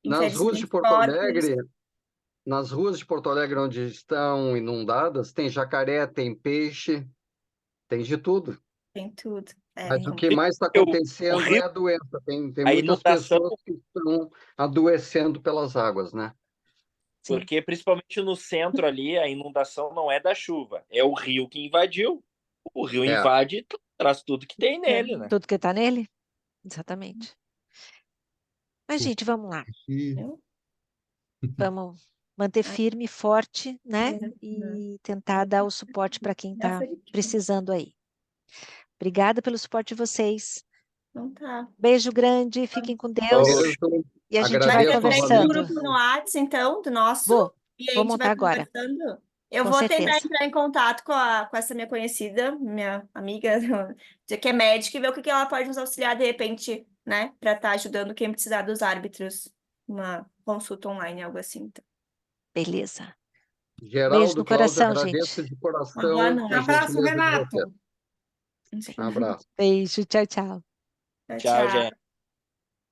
nas ruas de Infelizmente, Porto corpos. Alegre, nas ruas de Porto Alegre onde estão inundadas, tem jacaré, tem peixe, tem de tudo. Tem tudo. Mas o como- que mais está o acontecendo é rio, a doença. Tem a muitas inundação, pessoas que estão adoecendo pelas águas, né? Sim. porque principalmente no centro ali, a inundação não é da chuva, é o rio que invadiu. O rio É. invade e traz tudo que tem nele, né? Tudo que está nele? Exatamente. Mas, gente, vamos lá. E Vamos manter firme, forte, né? É, E tentar dar o suporte para quem está Essa aqui. precisando aí. Obrigada pelo suporte de vocês. Então tá. Beijo grande, fiquem com Deus. Beijo. E a gente vai Agradeço Vai ter um conversando. novamente. grupo no Whats, então, do nosso, Vou e a vou gente montar vai agora, conversando. Eu com vou tentar certeza. entrar em contato com essa minha conhecida, minha amiga, que é médica, e ver o que ela pode nos auxiliar, de repente, né, para estar ajudando quem precisar dos árbitros, uma consulta online, algo assim. Então. Beleza. Beijo Geraldo, no Cláudio, coração, agradeço gente. de Uma boa coração a noite. Abraço, gentileza de vocês. Renato. Sim. Um abraço. Beijo, tchau, tchau. Tchau, Tchau, tchau. gente.